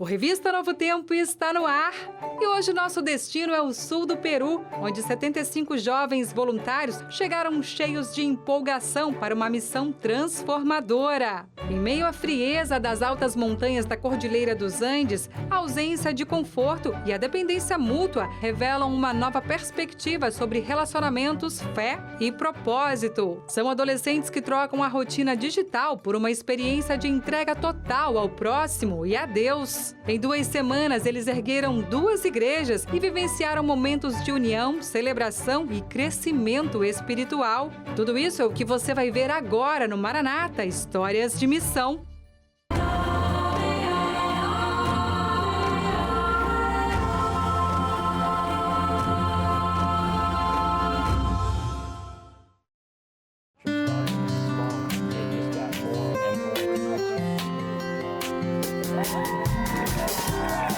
O Revista Novo Tempo está no ar e hoje nosso destino é o sul do Peru, onde 75 jovens voluntários chegaram cheios de empolgação para uma missão transformadora. Em meio à frieza das altas montanhas da Cordilheira dos Andes, a ausência de conforto e a dependência mútua revelam uma nova perspectiva sobre relacionamentos, fé e propósito. São adolescentes que trocam a rotina digital por uma experiência de entrega total ao próximo e a Deus. Em 2 semanas, eles ergueram 2 igrejas e vivenciaram momentos de união, celebração e crescimento espiritual. Tudo isso é o que você vai ver agora no Maranata Histórias de Missão.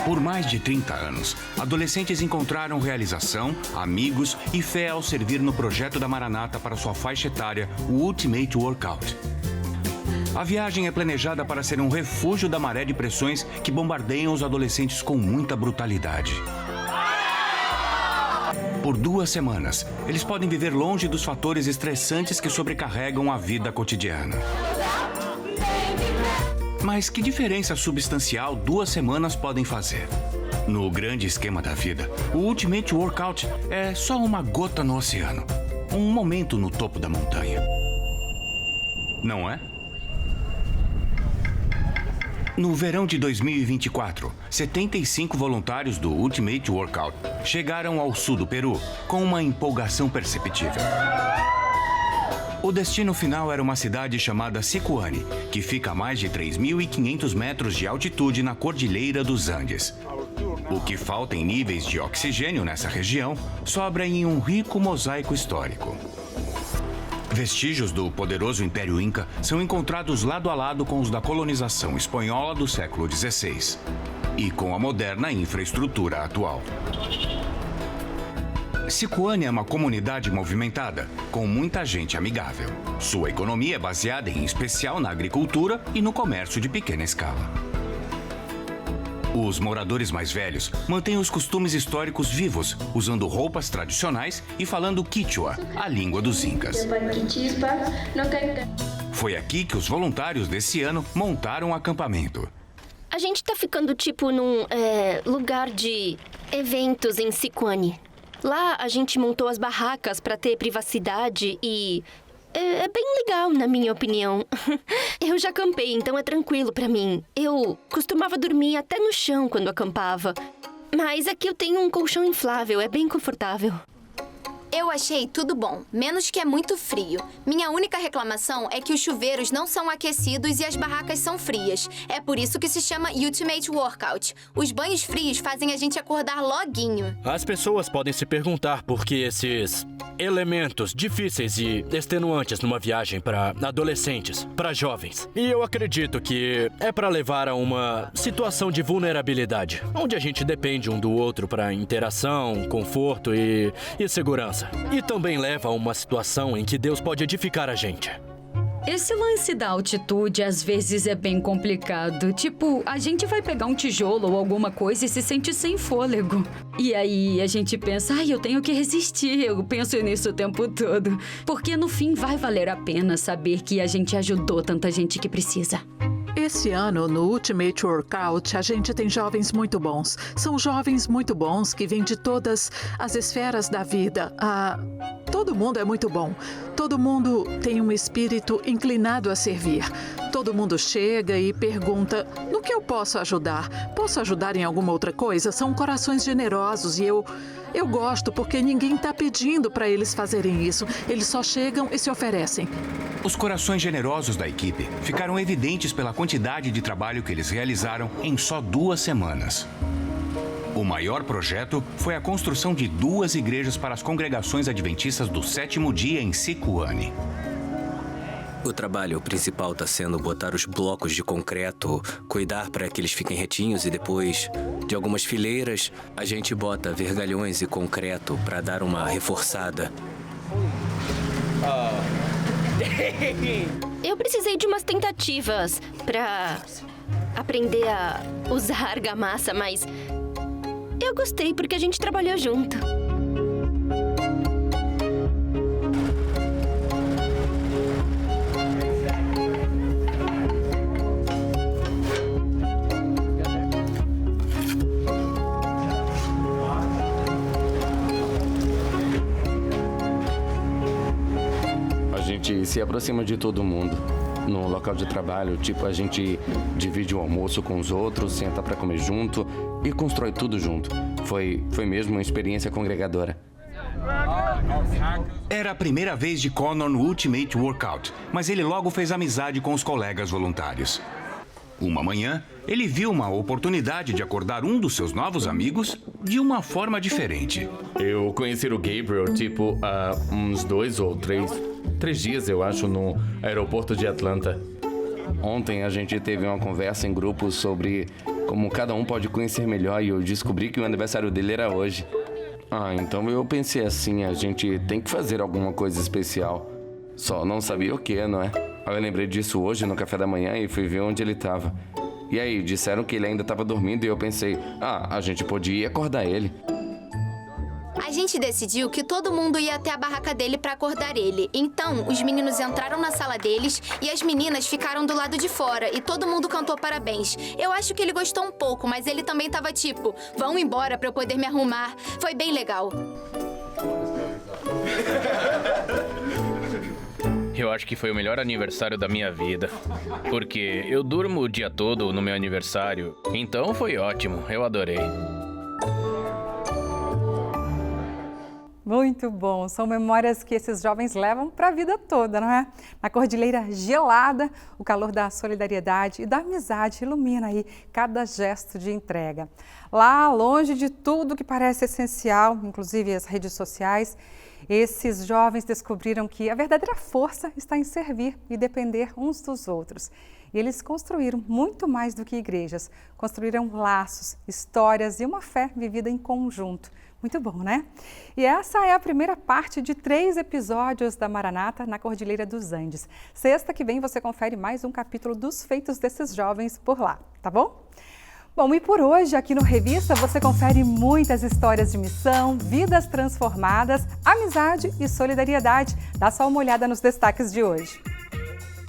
Por mais de 30 anos, adolescentes encontraram realização, amigos e fé ao servir no projeto da Maranata para sua faixa etária, o Ultimate Workout. A viagem é planejada para ser um refúgio da maré de pressões que bombardeiam os adolescentes com muita brutalidade. Por 2 semanas, eles podem viver longe dos fatores estressantes que sobrecarregam a vida cotidiana. Mas que diferença substancial 2 semanas podem fazer? No grande esquema da vida, o Ultimate Workout é só uma gota no oceano, um momento no topo da montanha. Não é? No verão de 2024, 75 voluntários do Ultimate Workout chegaram ao sul do Peru com uma empolgação perceptível. O destino final era uma cidade chamada Sicuani, que fica a mais de 3.500 metros de altitude na Cordilheira dos Andes. O que falta em níveis de oxigênio nessa região sobra em um rico mosaico histórico. Vestígios do poderoso Império Inca são encontrados lado a lado com os da colonização espanhola do século XVI e com a moderna infraestrutura atual. Sicuani é uma comunidade movimentada, com muita gente amigável. Sua economia é baseada em especial na agricultura e no comércio de pequena escala. Os moradores mais velhos mantêm os costumes históricos vivos, usando roupas tradicionais e falando quichua, a língua dos incas. Foi aqui que os voluntários desse ano montaram um acampamento. A gente tá ficando tipo num lugar de eventos em Sicuani. Lá a gente montou as barracas para ter privacidade e é bem legal, na minha opinião. Eu já acampei, então é tranquilo para mim. Eu costumava dormir até no chão quando acampava. Mas aqui eu tenho um colchão inflável, é bem confortável. Eu achei tudo bom, menos que é muito frio. Minha única reclamação é que os chuveiros não são aquecidos e as barracas são frias. É por isso que se chama Ultimate Workout. Os banhos frios fazem a gente acordar loguinho. As pessoas podem se perguntar por que esses elementos difíceis e extenuantes numa viagem para adolescentes, para jovens. E eu acredito que é para levar a uma situação de vulnerabilidade, onde a gente depende um do outro para interação, conforto e segurança. E também leva a uma situação em que Deus pode edificar a gente. Esse lance da altitude às vezes é bem complicado. Tipo, a gente vai pegar um tijolo ou alguma coisa e se sente sem fôlego. E aí a gente pensa, eu tenho que resistir. Eu penso nisso o tempo todo. Porque no fim vai valer a pena saber que a gente ajudou tanta gente que precisa. Esse ano, no Ultimate Workout, a gente tem jovens muito bons. São jovens muito bons que vêm de todas as esferas da vida. Todo mundo é muito bom. Todo mundo tem um espírito inclinado a servir. Todo mundo chega e pergunta, no que eu posso ajudar? Posso ajudar em alguma outra coisa? São corações generosos e eu gosto porque ninguém está pedindo para eles fazerem isso. Eles só chegam e se oferecem. Os corações generosos da equipe ficaram evidentes pela quantidade de trabalho que eles realizaram em só 2 semanas. O maior projeto foi a construção de 2 igrejas para as congregações adventistas do 7º dia em Sicuani. O trabalho principal está sendo botar os blocos de concreto, cuidar para que eles fiquem retinhos e depois, de algumas fileiras, a gente bota vergalhões e concreto para dar uma reforçada. Eu precisei de umas tentativas aprender a usar argamassa, mas eu gostei porque a gente trabalhou junto. A gente se aproxima de todo mundo. No local de trabalho, tipo, a gente divide o almoço com os outros, senta pra comer junto e constrói tudo junto. Foi mesmo uma experiência congregadora. Era a primeira vez de Connor no Ultimate Workout, mas ele logo fez amizade com os colegas voluntários. Uma manhã, ele viu uma oportunidade de acordar um dos seus novos amigos de uma forma diferente. Eu conheci o Gabriel, tipo, há uns 2 ou 3 dias, eu acho, no aeroporto de Atlanta. Ontem a gente teve uma conversa em grupo sobre como cada um pode conhecer melhor e eu descobri que o aniversário dele era hoje. Então eu pensei assim, a gente tem que fazer alguma coisa especial. Só não sabia o que, não é? Aí eu lembrei disso hoje no café da manhã e fui ver onde ele estava. E aí, disseram que ele ainda estava dormindo e eu pensei, a gente podia acordar ele. A gente decidiu que todo mundo ia até a barraca dele pra acordar ele. Então, os meninos entraram na sala deles e as meninas ficaram do lado de fora e todo mundo cantou parabéns. Eu acho que ele gostou um pouco, mas ele também tava tipo, vão embora pra eu poder me arrumar. Foi bem legal. Eu acho que foi o melhor aniversário da minha vida. Porque eu durmo o dia todo no meu aniversário. Então foi ótimo, eu adorei. Muito bom, são memórias que esses jovens levam para a vida toda, não é? Na cordilheira gelada, o calor da solidariedade e da amizade ilumina aí cada gesto de entrega. Lá, longe de tudo que parece essencial, inclusive as redes sociais, esses jovens descobriram que a verdadeira força está em servir e depender uns dos outros. E eles construíram muito mais do que igrejas, construíram laços, histórias e uma fé vivida em conjunto. Muito bom, né? E essa é a primeira parte de 3 episódios da Maranata na Cordilheira dos Andes. Sexta que vem você confere mais um capítulo dos feitos desses jovens por lá, tá bom? Bom, e por hoje aqui no Revista você confere muitas histórias de missão, vidas transformadas, amizade e solidariedade. Dá só uma olhada nos destaques de hoje.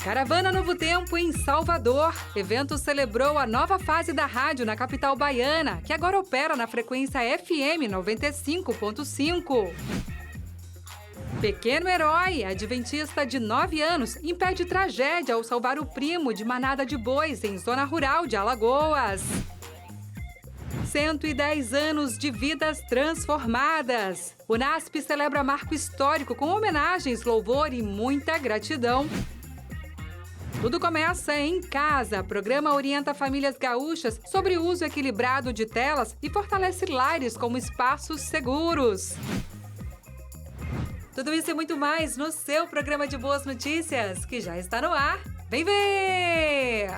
Caravana Novo Tempo em Salvador. Evento celebrou a nova fase da rádio na capital baiana, que agora opera na frequência FM 95.5. Pequeno herói, adventista de 9 anos, impede tragédia ao salvar o primo de manada de bois em zona rural de Alagoas. 110 anos de vidas transformadas. O NASP celebra marco histórico com homenagens, louvor e muita gratidão. Tudo começa em casa. Programa orienta famílias gaúchas sobre o uso equilibrado de telas e fortalece lares como espaços seguros. Tudo isso e muito mais no seu programa de boas notícias, que já está no ar. Vem ver!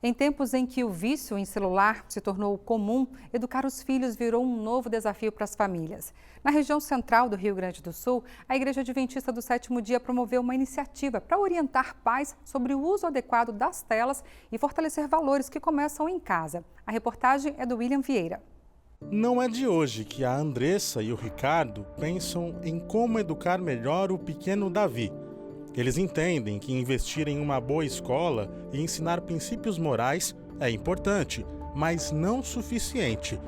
Em tempos em que o vício em celular se tornou comum, educar os filhos virou um novo desafio para as famílias. Na região central do Rio Grande do Sul, a Igreja Adventista do Sétimo Dia promoveu uma iniciativa para orientar pais sobre o uso adequado das telas e fortalecer valores que começam em casa. A reportagem é do William Vieira. Não é de hoje que a Andressa e o Ricardo pensam em como educar melhor o pequeno Davi. Eles entendem que investir em uma boa escola e ensinar princípios morais é importante, mas não suficiente.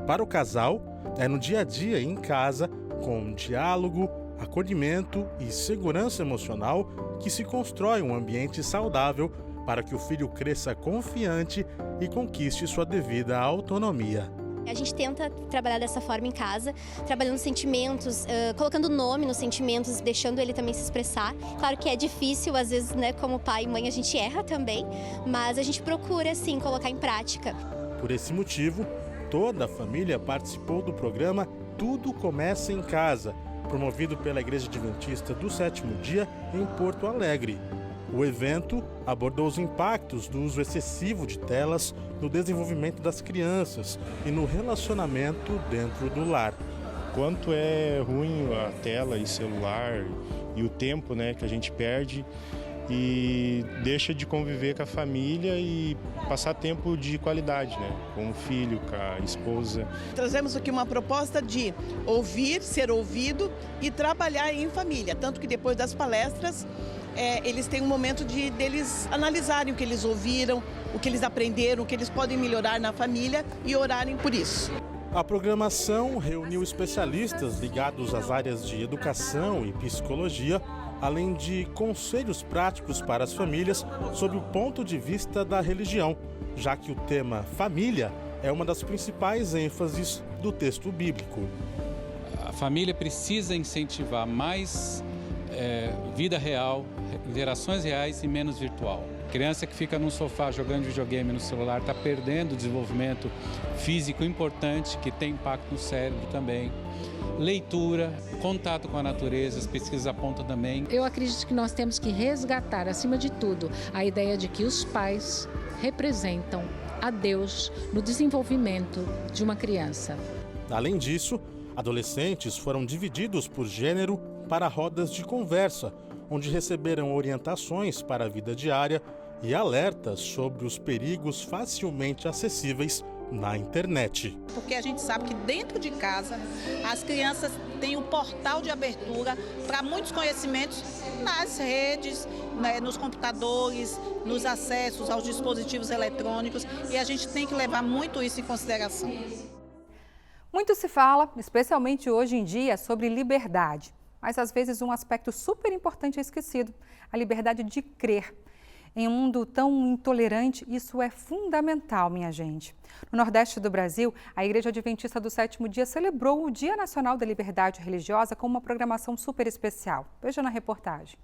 Para o casal, é no dia a dia em casa, com diálogo, acolhimento e segurança emocional, que se constrói um ambiente saudável para que o filho cresça confiante e conquiste sua devida autonomia. A gente tenta trabalhar dessa forma em casa, trabalhando sentimentos, colocando nome nos sentimentos, deixando ele também se expressar. Claro que é difícil, às vezes, né, como pai e mãe, a gente erra também, mas a gente procura, sim, colocar em prática. Por esse motivo, toda a família participou do programa Tudo Começa em Casa, promovido pela Igreja Adventista do Sétimo Dia em Porto Alegre. O evento abordou os impactos do uso excessivo de telas no desenvolvimento das crianças e no relacionamento dentro do lar. Quanto é ruim a tela e celular e o tempo, né, que a gente perde e deixa de conviver com a família e passar tempo de qualidade, né, com o filho, com a esposa. Trazemos aqui uma proposta de ouvir, ser ouvido e trabalhar em família, tanto que depois das palestras eles têm um momento deles analisarem o que eles ouviram, o que eles aprenderam, o que eles podem melhorar na família e orarem por isso. A programação reuniu especialistas ligados às áreas de educação e psicologia, além de conselhos práticos para as famílias sob o ponto de vista da religião, já que o tema família é uma das principais ênfases do texto bíblico. A família precisa incentivar mais vida real, interações reais e menos virtual. Criança que fica no sofá jogando videogame no celular está perdendo o desenvolvimento físico importante que tem impacto no cérebro também. Leitura, contato com a natureza, as pesquisas apontam também. Eu acredito que nós temos que resgatar, acima de tudo, a ideia de que os pais representam a Deus no desenvolvimento de uma criança. Além disso, adolescentes foram divididos por gênero para rodas de conversa, onde receberam orientações para a vida diária e alertas sobre os perigos facilmente acessíveis na internet. Porque a gente sabe que dentro de casa as crianças têm um portal de abertura para muitos conhecimentos nas redes, né, nos computadores, nos acessos aos dispositivos eletrônicos, e a gente tem que levar muito isso em consideração. Muito se fala, especialmente hoje em dia, sobre liberdade. Mas às vezes um aspecto super importante é esquecido, a liberdade de crer. Em um mundo tão intolerante, isso é fundamental, minha gente. No Nordeste do Brasil, a Igreja Adventista do Sétimo Dia celebrou o Dia Nacional da Liberdade Religiosa com uma programação super especial. Veja na reportagem.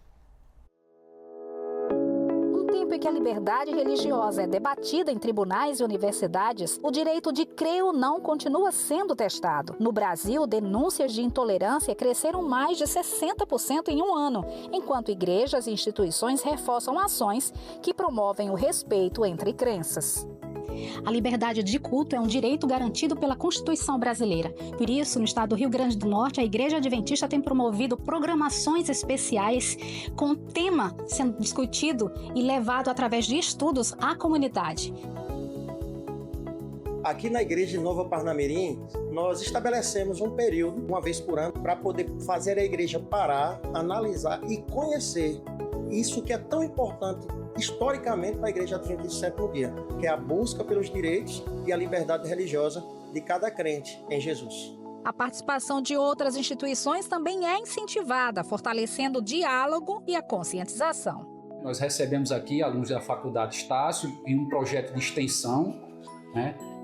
Tempo em que a liberdade religiosa é debatida em tribunais e universidades, o direito de crer ou não continua sendo testado. No Brasil, denúncias de intolerância cresceram mais de 60% em um ano, enquanto igrejas e instituições reforçam ações que promovem o respeito entre crenças. A liberdade de culto é um direito garantido pela Constituição brasileira. Por isso, no estado do Rio Grande do Norte, a Igreja Adventista tem promovido programações especiais com o tema sendo discutido e levado através de estudos à comunidade. Aqui na Igreja de Nova Parnamirim, nós estabelecemos um período, uma vez por ano, para poder fazer a igreja parar, analisar e conhecer isso que é tão importante historicamente para a Igreja Adventista do Sétimo Dia, que é a busca pelos direitos e a liberdade religiosa de cada crente em Jesus. A participação de outras instituições também é incentivada, fortalecendo o diálogo e a conscientização. Nós recebemos aqui alunos da Faculdade Estácio em um projeto de extensão,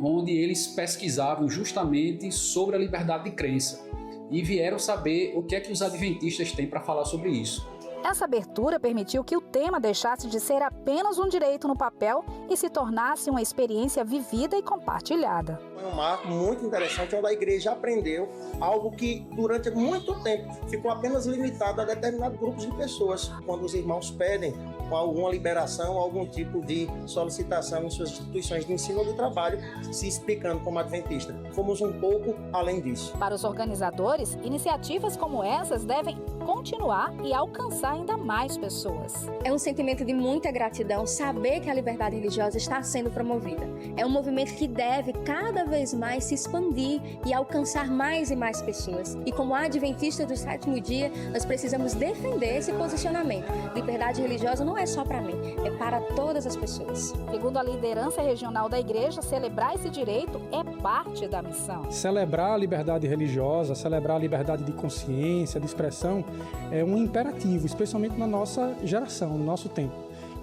onde eles pesquisavam justamente sobre a liberdade de crença e vieram saber o que é que os adventistas têm para falar sobre isso. Essa abertura permitiu que o tema deixasse de ser apenas um direito no papel e se tornasse uma experiência vivida e compartilhada. Foi um marco muito interessante onde a igreja aprendeu algo que durante muito tempo ficou apenas limitado a determinados grupos de pessoas. Quando os irmãos pedem alguma liberação, algum tipo de solicitação em suas instituições de ensino ou de trabalho, se explicando como adventista. Fomos um pouco além disso. Para os organizadores, iniciativas como essas devem continuar e alcançar ainda mais pessoas. É um sentimento de muita gratidão saber que a liberdade religiosa está sendo promovida. É um movimento que deve cada vez mais se expandir e alcançar mais e mais pessoas. E como adventista do sétimo dia, nós precisamos defender esse posicionamento. Liberdade religiosa não é só para mim, é para todas as pessoas. Segundo a liderança regional da igreja, celebrar esse direito é parte da missão. Celebrar a liberdade religiosa, celebrar a liberdade de consciência, de expressão, é um imperativo, especialmente na nossa geração, no nosso tempo.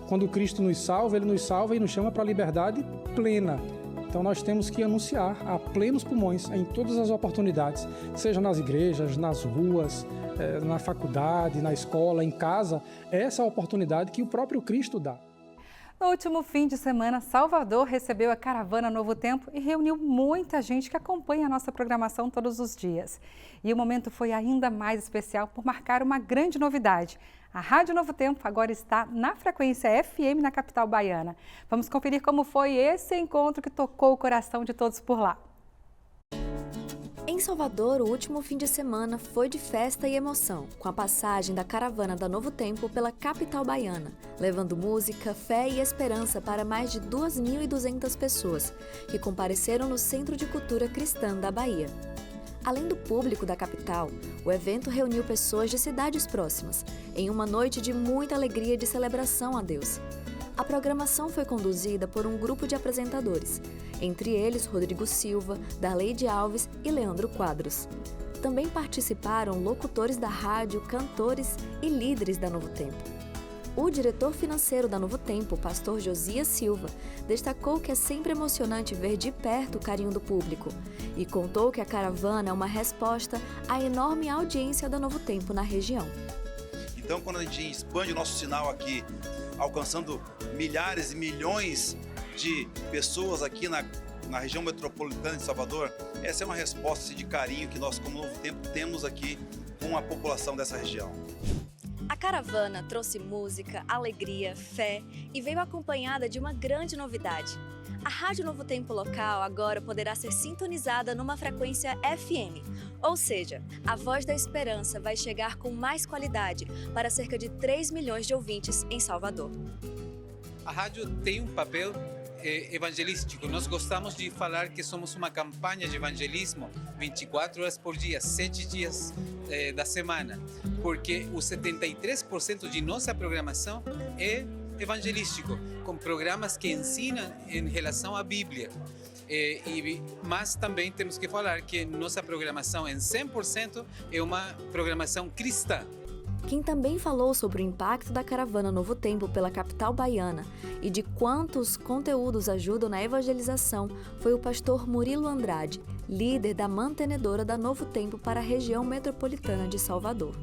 Quando Cristo nos salva, Ele nos salva e nos chama para a liberdade plena. Então nós temos que anunciar a plenos pulmões em todas as oportunidades, seja nas igrejas, nas ruas, na faculdade, na escola, em casa, essa é a oportunidade que o próprio Cristo dá. No último fim de semana, Salvador recebeu a Caravana Novo Tempo e reuniu muita gente que acompanha a nossa programação todos os dias. E o momento foi ainda mais especial por marcar uma grande novidade. A Rádio Novo Tempo agora está na frequência FM na capital baiana. Vamos conferir como foi esse encontro que tocou o coração de todos por lá. Em Salvador, o último fim de semana foi de festa e emoção, com a passagem da Caravana da Novo Tempo pela capital baiana, levando música, fé e esperança para mais de 2.200 pessoas, que compareceram no Centro de Cultura Cristã da Bahia. Além do público da capital, o evento reuniu pessoas de cidades próximas, em uma noite de muita alegria e de celebração a Deus. A programação foi conduzida por um grupo de apresentadores, entre eles Rodrigo Silva, Darleide Alves e Leandro Quadros. Também participaram locutores da rádio, cantores e líderes da Novo Tempo. O diretor financeiro da Novo Tempo, pastor Josias Silva, destacou que é sempre emocionante ver de perto o carinho do público e contou que a caravana é uma resposta à enorme audiência da Novo Tempo na região. Então, quando a gente expande o nosso sinal aqui, alcançando milhares e milhões de pessoas aqui na região metropolitana de Salvador, essa é uma resposta de carinho que nós, como Novo Tempo, temos aqui com a população dessa região. A caravana trouxe música, alegria, fé e veio acompanhada de uma grande novidade. A Rádio Novo Tempo local agora poderá ser sintonizada numa frequência FM, ou seja, a Voz da Esperança vai chegar com mais qualidade para cerca de 3 milhões de ouvintes em Salvador. A rádio tem um papel evangelístico. Nós gostamos de falar que somos uma campanha de evangelismo 24 horas por dia, 7 dias da semana, porque o 73% de nossa programação é evangelístico, com programas que ensinam em relação à Bíblia. Mas também temos que falar que nossa programação em 100% é uma programação cristã. Quem também falou sobre o impacto da Caravana Novo Tempo pela capital baiana e de quantos conteúdos ajudam na evangelização foi o pastor Murilo Andrade, líder da mantenedora da Novo Tempo para a região metropolitana de Salvador.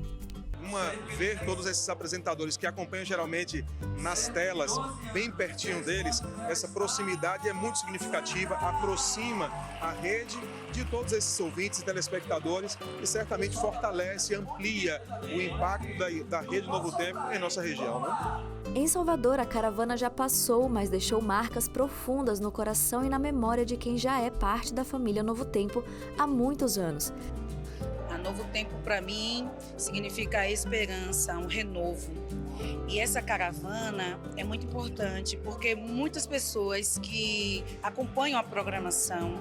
Ver todos esses apresentadores que acompanham geralmente nas telas, bem pertinho deles, essa proximidade é muito significativa, aproxima a rede de todos esses ouvintes e telespectadores e certamente fortalece e amplia o impacto da Rede Novo Tempo em nossa região, né? Em Salvador, a caravana já passou, mas deixou marcas profundas no coração e na memória de quem já é parte da família Novo Tempo há muitos anos. A Novo Tempo, para mim, significa a esperança, um renovo. E essa caravana é muito importante, porque muitas pessoas que acompanham a programação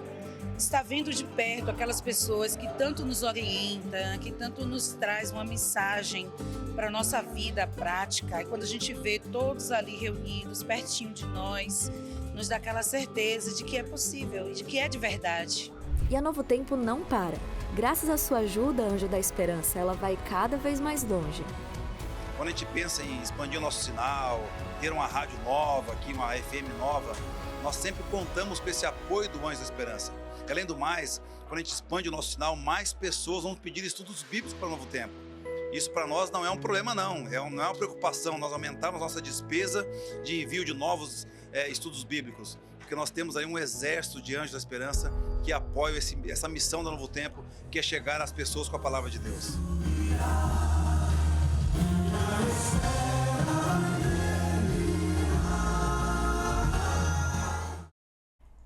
estão vendo de perto aquelas pessoas que tanto nos orientam, que tanto nos traz uma mensagem para a nossa vida prática. E quando a gente vê todos ali reunidos, pertinho de nós, nos dá aquela certeza de que é possível e de que é de verdade. E a Novo Tempo não para. Graças à sua ajuda, Anjo da Esperança, ela vai cada vez mais longe. Quando a gente pensa em expandir o nosso sinal, ter uma rádio nova aqui, uma FM nova, nós sempre contamos com esse apoio do Anjo da Esperança. Além do mais, quando a gente expande o nosso sinal, mais pessoas vão pedir estudos bíblicos para o Novo Tempo. Isso para nós não é um problema não é uma preocupação, nós aumentamos nossa despesa de envio de novos estudos bíblicos. Porque nós temos aí um exército de Anjos da Esperança que apoia essa missão do Novo Tempo, que é chegar às pessoas com a palavra de Deus.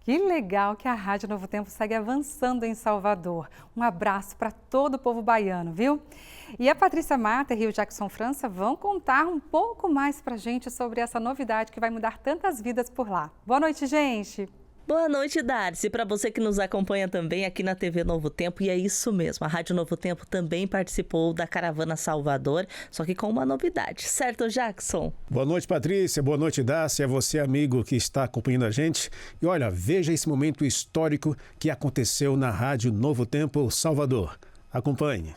Que legal que a Rádio Novo Tempo segue avançando em Salvador. Um abraço para todo o povo baiano, viu? E a Patrícia Mater e o Jackson França vão contar um pouco mais para a gente sobre essa novidade que vai mudar tantas vidas por lá. Boa noite, gente! Boa noite, Darcy. Para você que nos acompanha também aqui na TV Novo Tempo, e é isso mesmo, a Rádio Novo Tempo também participou da Caravana Salvador, só que com uma novidade, certo, Jackson? Boa noite, Patrícia. Boa noite, Darcy. É você, amigo, que está acompanhando a gente. E olha, veja esse momento histórico que aconteceu na Rádio Novo Tempo Salvador. Acompanhe.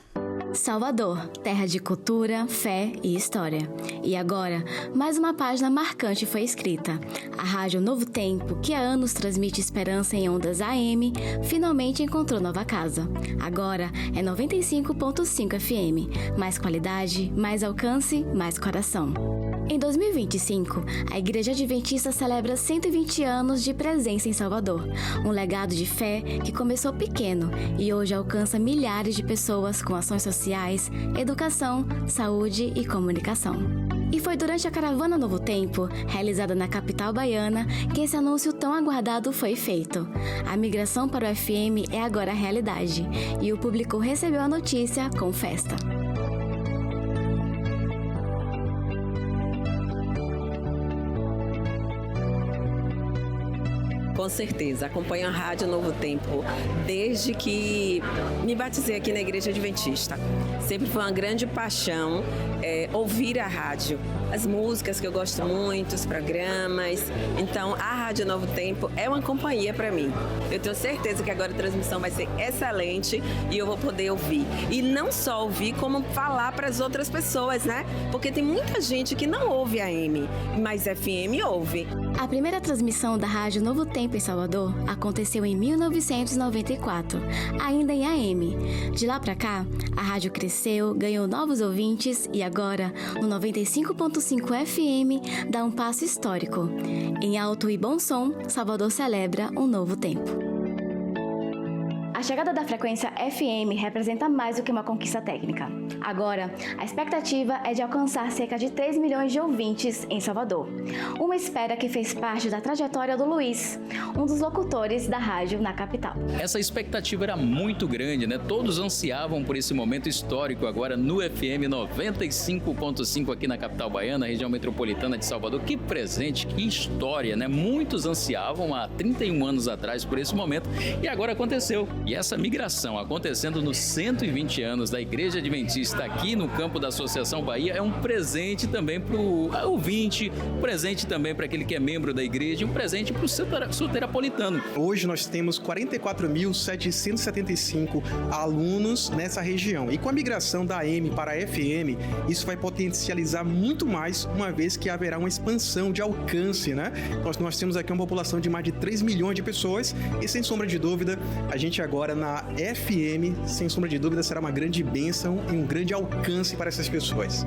Salvador, terra de cultura, fé e história. E agora, mais uma página marcante foi escrita. A Rádio Novo Tempo, que há anos transmite esperança em ondas AM, finalmente encontrou nova casa. Agora é 95.5 FM. Mais qualidade, mais alcance, mais coração. Em 2025, a Igreja Adventista celebra 120 anos de presença em Salvador, um legado de fé que começou pequeno e hoje alcança milhares de pessoas com ações sociais, educação, saúde e comunicação. E foi durante a Caravana Novo Tempo, realizada na capital baiana, que esse anúncio tão aguardado foi feito. A migração para o FM é agora realidade e o público recebeu a notícia com festa. Com certeza, acompanho a Rádio Novo Tempo desde que me batizei aqui na Igreja Adventista. Sempre foi uma grande paixão ouvir a rádio, as músicas que eu gosto muito, os programas. Então, a Rádio Novo Tempo é uma companhia para mim. Eu tenho certeza que agora a transmissão vai ser excelente e eu vou poder ouvir. E não só ouvir, como falar para as outras pessoas, né? Porque tem muita gente que não ouve AM, mas FM ouve. A primeira transmissão da Rádio Novo Tempo em Salvador aconteceu em 1994, ainda em AM. De lá para cá, a rádio cresceu, ganhou novos ouvintes e agora, no 95.5 FM, dá um passo histórico. Em alto e bom som, Salvador celebra um novo tempo. A chegada da frequência FM representa mais do que uma conquista técnica. Agora, a expectativa é de alcançar cerca de 3 milhões de ouvintes em Salvador. Uma espera que fez parte da trajetória do Luiz, um dos locutores da rádio na capital. Essa expectativa era muito grande, né? Todos ansiavam por esse momento histórico agora no FM 95.5 aqui na capital baiana, região metropolitana de Salvador. Que presente, que história, né? Muitos ansiavam há 31 anos atrás por esse momento e agora aconteceu. E essa migração acontecendo nos 120 anos da Igreja Adventista aqui no campo da Associação Bahia é um presente também para o ouvinte, um presente também para aquele que é membro da igreja, um presente para o soteropolitano. Hoje nós temos 44.775 alunos nessa região e com a migração da AM para a FM, isso vai potencializar muito mais, uma vez que haverá uma expansão de alcance, né? Nós temos aqui uma população de mais de 3 milhões de pessoas e sem sombra de dúvida, a gente agora na FM, sem sombra de dúvida, será uma grande bênção e um grande alcance para essas pessoas.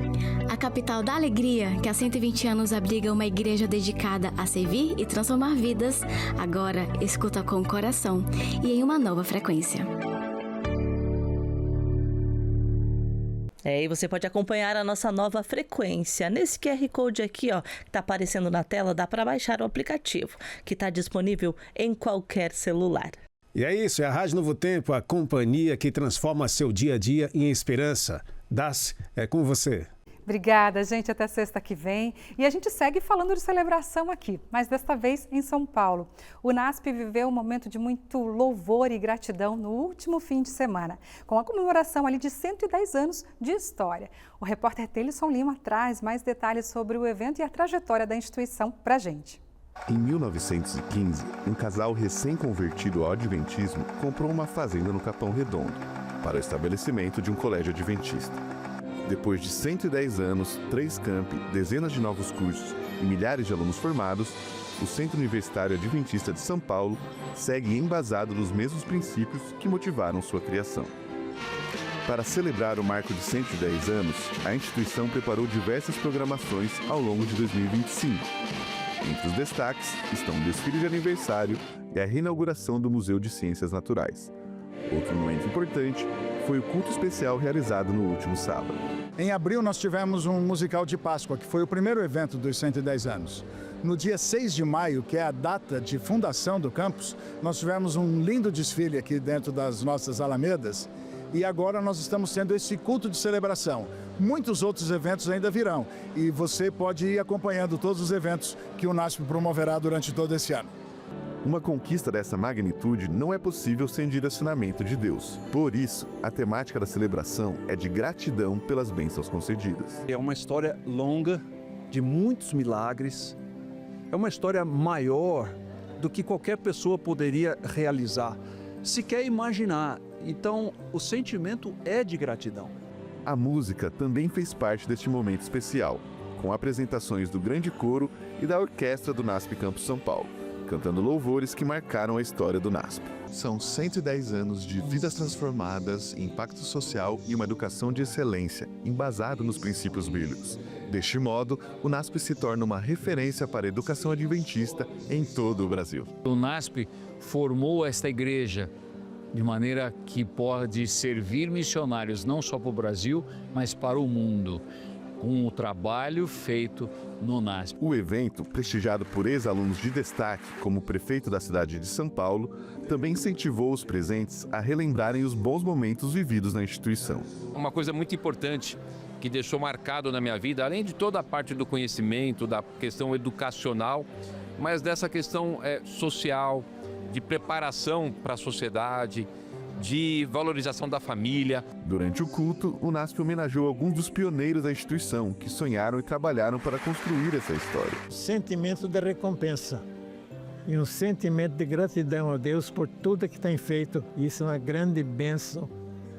A capital da alegria, que há 120 anos abriga uma igreja dedicada a servir e transformar vidas, agora escuta com o coração e em uma nova frequência. E você pode acompanhar a nossa nova frequência. Nesse QR Code aqui, ó, que está aparecendo na tela, dá para baixar o aplicativo, que está disponível em qualquer celular. E é isso, é a Rádio Novo Tempo, a companhia que transforma seu dia a dia em esperança. Darcy, é com você. Obrigada, gente. Até sexta que vem. E a gente segue falando de celebração aqui, mas desta vez em São Paulo. O NASP viveu um momento de muito louvor e gratidão no último fim de semana, com a comemoração ali de 110 anos de história. O repórter Telisson Lima traz mais detalhes sobre o evento e a trajetória da instituição para a gente. Em 1915, um casal recém-convertido ao adventismo comprou uma fazenda no Capão Redondo para o estabelecimento de um colégio adventista. Depois de 110 anos, 3 campi, dezenas de novos cursos e milhares de alunos formados, o Centro Universitário Adventista de São Paulo segue embasado nos mesmos princípios que motivaram sua criação. Para celebrar o marco de 110 anos, a instituição preparou diversas programações ao longo de 2025. Entre os destaques estão o desfile de aniversário e a reinauguração do Museu de Ciências Naturais. Outro momento importante foi o culto especial realizado no último sábado. Em abril nós tivemos um musical de Páscoa, que foi o primeiro evento dos 110 anos. No dia 6 de maio, que é a data de fundação do campus, nós tivemos um lindo desfile aqui dentro das nossas alamedas. E agora nós estamos tendo esse culto de celebração. Muitos outros eventos ainda virão e você pode ir acompanhando todos os eventos que o NASP promoverá durante todo esse ano. Uma conquista dessa magnitude não é possível sem direcionamento de Deus. Por isso, a temática da celebração é de gratidão pelas bênçãos concedidas. É uma história longa, de muitos milagres. É uma história maior do que qualquer pessoa poderia realizar, sequer imaginar. Então, o sentimento é de gratidão. A música também fez parte deste momento especial, com apresentações do Grande Coro e da Orquestra do NASP Campus São Paulo, cantando louvores que marcaram a história do NASP. São 110 anos de vidas transformadas, impacto social e uma educação de excelência, embasado nos princípios bíblicos. Deste modo, o NASP se torna uma referência para a educação adventista em todo o Brasil. O NASP formou esta igreja de maneira que pode servir missionários não só para o Brasil, mas para o mundo, com o trabalho feito no NASP. O evento, prestigiado por ex-alunos de destaque, como o prefeito da cidade de São Paulo, também incentivou os presentes a relembrarem os bons momentos vividos na instituição. Uma coisa muito importante que deixou marcado na minha vida, além de toda a parte do conhecimento, da questão educacional, mas dessa questão social, de preparação para a sociedade, de valorização da família. Durante o culto, o NASP homenageou alguns dos pioneiros da instituição que sonharam e trabalharam para construir essa história. Sentimento de recompensa e um sentimento de gratidão a Deus por tudo que tem feito. Isso é uma grande bênção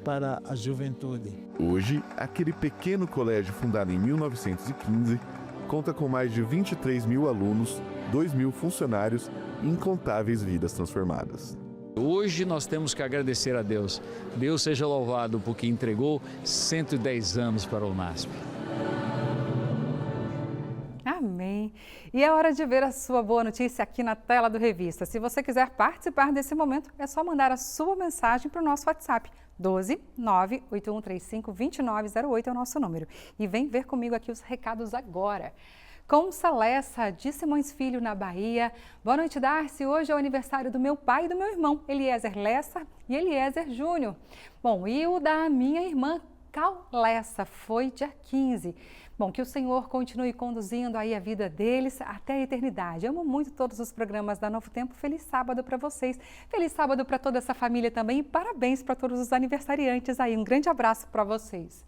para a juventude. Hoje, aquele pequeno colégio fundado em 1915 conta com mais de 23 mil alunos, 2 mil funcionários e incontáveis vidas transformadas. Hoje nós temos que agradecer a Deus. Deus seja louvado porque entregou 110 anos para o NASP. Amém. E é hora de ver a sua boa notícia aqui na tela do Revista. Se você quiser participar desse momento, é só mandar a sua mensagem para o nosso WhatsApp. 12 98135 2908 é o nosso número. E vem ver comigo aqui os recados agora. Consa Lessa, de Simões Filho, na Bahia. Boa noite, Darcy. Hoje é o aniversário do meu pai e do meu irmão, Eliezer Lessa e Eliezer Júnior. Bom, e o da minha irmã, Cal Lessa, foi dia 15. Bom, que o Senhor continue conduzindo aí a vida deles até a eternidade. Amo muito todos os programas da Novo Tempo. Feliz sábado para vocês. Feliz sábado para toda essa família também. E parabéns para todos os aniversariantes aí. Um grande abraço para vocês.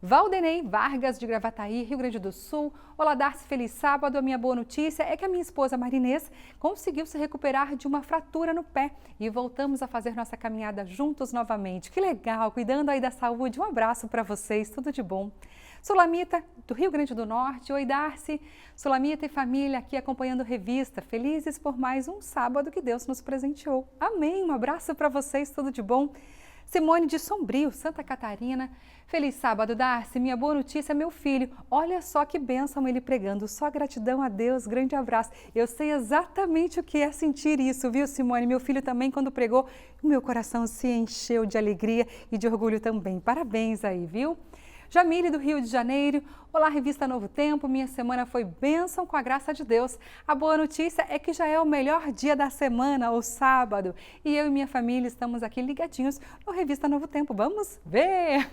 Valdenei Vargas, de Gravataí, Rio Grande do Sul. Olá, Darcy, feliz sábado. A minha boa notícia é que a minha esposa Marinês conseguiu se recuperar de uma fratura no pé e voltamos a fazer nossa caminhada juntos novamente. Que legal, cuidando aí da saúde. Um abraço para vocês, tudo de bom. Sulamita, do Rio Grande do Norte. Oi, Darcy. Sulamita e família aqui acompanhando Revista. Felizes por mais um sábado que Deus nos presenteou. Amém. Um abraço para vocês, tudo de bom. Simone de Sombrio, Santa Catarina. Feliz sábado, Darcy. Minha boa notícia é meu filho. Olha só que bênção ele pregando. Só gratidão a Deus. Grande abraço. Eu sei exatamente o que é sentir isso, viu, Simone? Meu filho também, quando pregou, o meu coração se encheu de alegria e de orgulho também. Parabéns aí, viu? Jamile, do Rio de Janeiro. Olá, Revista Novo Tempo. Minha semana foi bênção com a graça de Deus. A boa notícia é que já é o melhor dia da semana, o sábado. E eu e minha família estamos aqui ligadinhos no Revista Novo Tempo. Vamos ver!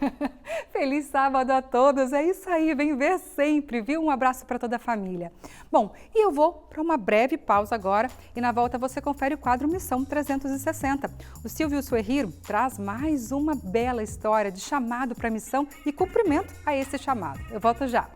Feliz sábado a todos. É isso aí, vem ver sempre, viu? Um abraço para toda a família. Bom, e eu vou para uma breve pausa agora e na volta você confere o quadro Missão 360. O Silvio Suerriro traz mais uma bela história de chamado para missão e cumprimento a esse chamado. Eu volto já.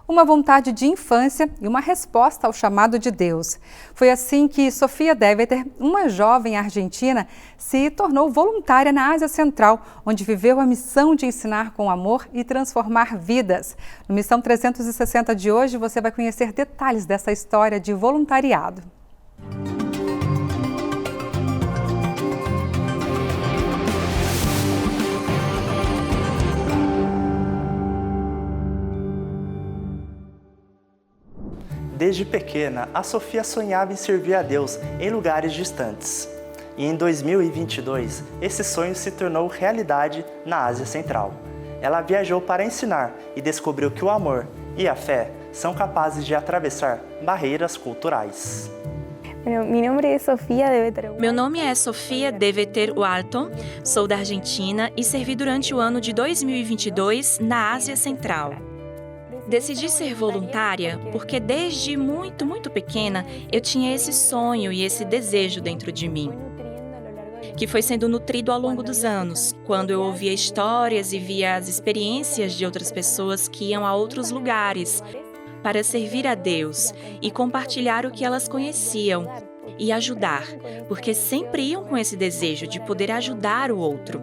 Uma vontade de infância e uma resposta ao chamado de Deus. Foi assim que Sofia Deveter, uma jovem argentina, se tornou voluntária na Ásia Central, onde viveu a missão de ensinar com amor e transformar vidas. No Missão 360 de hoje, você vai conhecer detalhes dessa história de voluntariado. Desde pequena, a Sofia sonhava em servir a Deus em lugares distantes. E em 2022, esse sonho se tornou realidade na Ásia Central. Ela viajou para ensinar e descobriu que o amor e a fé são capazes de atravessar barreiras culturais. Meu nome é Sofia Deveter Walton, sou da Argentina e servi durante o ano de 2022 na Ásia Central. Decidi ser voluntária porque desde muito pequena eu tinha esse sonho e esse desejo dentro de mim, que foi sendo nutrido ao longo dos anos, quando eu ouvia histórias e via as experiências de outras pessoas que iam a outros lugares para servir a Deus e compartilhar o que elas conheciam e ajudar, porque sempre iam com esse desejo de poder ajudar o outro,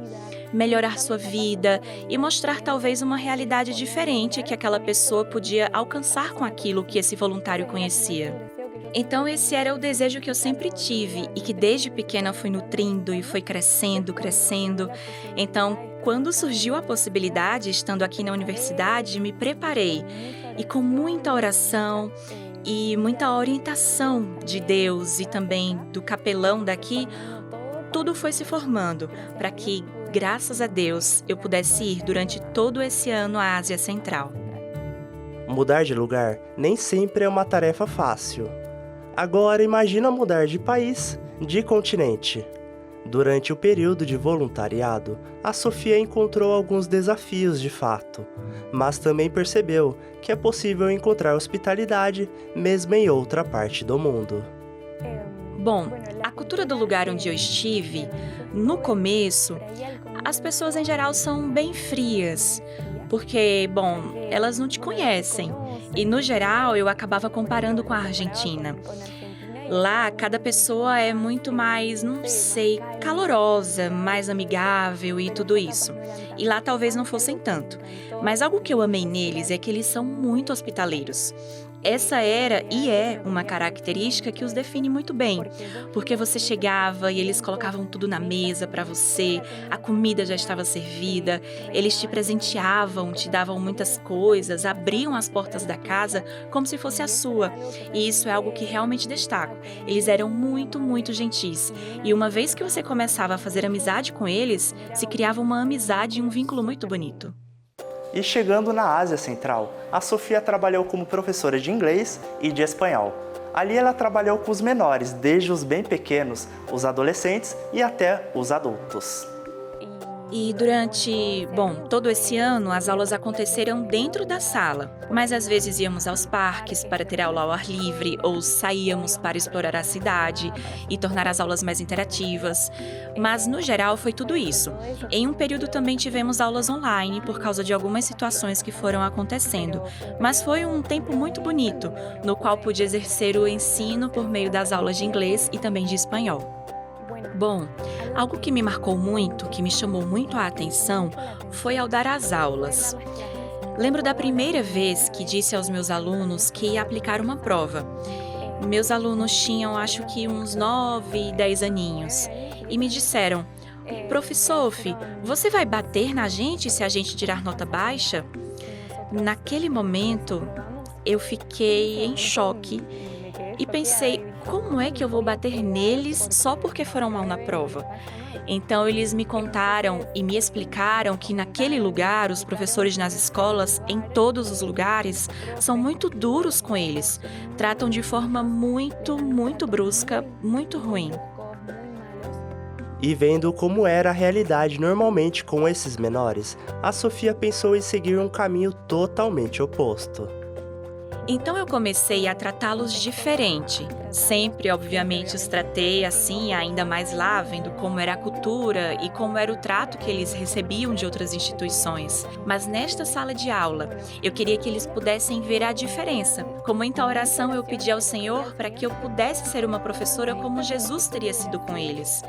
melhorar sua vida e mostrar talvez uma realidade diferente que aquela pessoa podia alcançar com aquilo que esse voluntário conhecia. Então esse era o desejo que eu sempre tive e que desde pequena fui nutrindo e foi crescendo. Então, quando surgiu a possibilidade, estando aqui na universidade, me preparei e com muita oração e muita orientação de Deus e também do capelão daqui, tudo foi se formando para que, graças a Deus, eu pudesse ir durante todo esse ano à Ásia Central. Mudar de lugar nem sempre é uma tarefa fácil. Agora imagina mudar de país, de continente. Durante o período de voluntariado, a Sofia encontrou alguns desafios de fato, mas também percebeu que é possível encontrar hospitalidade mesmo em outra parte do mundo. Bom, a cultura do lugar onde eu estive, no começo, as pessoas em geral são bem frias, porque, bom, elas não te conhecem. E, no geral, eu acabava comparando com a Argentina. Lá, cada pessoa é muito mais, não sei, calorosa, mais amigável e tudo isso. E lá talvez não fossem tanto. Mas algo que eu amei neles é que eles são muito hospitaleiros. Essa era e é uma característica que os define muito bem, porque você chegava e eles colocavam tudo na mesa para você, a comida já estava servida, eles te presenteavam, te davam muitas coisas, abriam as portas da casa como se fosse a sua. E isso é algo que realmente destaco. Eles eram muito, muito gentis. E uma vez que você começava a fazer amizade com eles, se criava uma amizade e um vínculo muito bonito. E chegando na Ásia Central, a Sofia trabalhou como professora de inglês e de espanhol. Ali ela trabalhou com os menores, desde os bem pequenos, os adolescentes e até os adultos. E durante, todo esse ano, as aulas aconteceram dentro da sala. Mas às vezes íamos aos parques para ter aula ao ar livre ou saíamos para explorar a cidade e tornar as aulas mais interativas. Mas, no geral, foi tudo isso. Em um período também tivemos aulas online por causa de algumas situações que foram acontecendo. Mas foi um tempo muito bonito, no qual pude exercer o ensino por meio das aulas de inglês e também de espanhol. Bom, algo que me marcou muito, que me chamou muito a atenção, foi ao dar as aulas. Lembro da primeira vez que disse aos meus alunos que ia aplicar uma prova. Meus alunos tinham, acho que uns 9 e 10 aninhos, e me disseram: "Prof. Sophie, você vai bater na gente se a gente tirar nota baixa?" Naquele momento, eu fiquei em choque e pensei, como é que eu vou bater neles só porque foram mal na prova? Então eles me contaram e me explicaram que naquele lugar, os professores nas escolas, em todos os lugares, são muito duros com eles. Tratam de forma muito, muito brusca, muito ruim. E vendo como era a realidade normalmente com esses menores, a Sofia pensou em seguir um caminho totalmente oposto. Então eu comecei a tratá-los diferente. Sempre, obviamente, os tratei assim, ainda mais lá, vendo como era a cultura e como era o trato que eles recebiam de outras instituições. Mas nesta sala de aula, eu queria que eles pudessem ver a diferença. Com muita oração, eu pedi ao Senhor para que eu pudesse ser uma professora como Jesus teria sido com eles.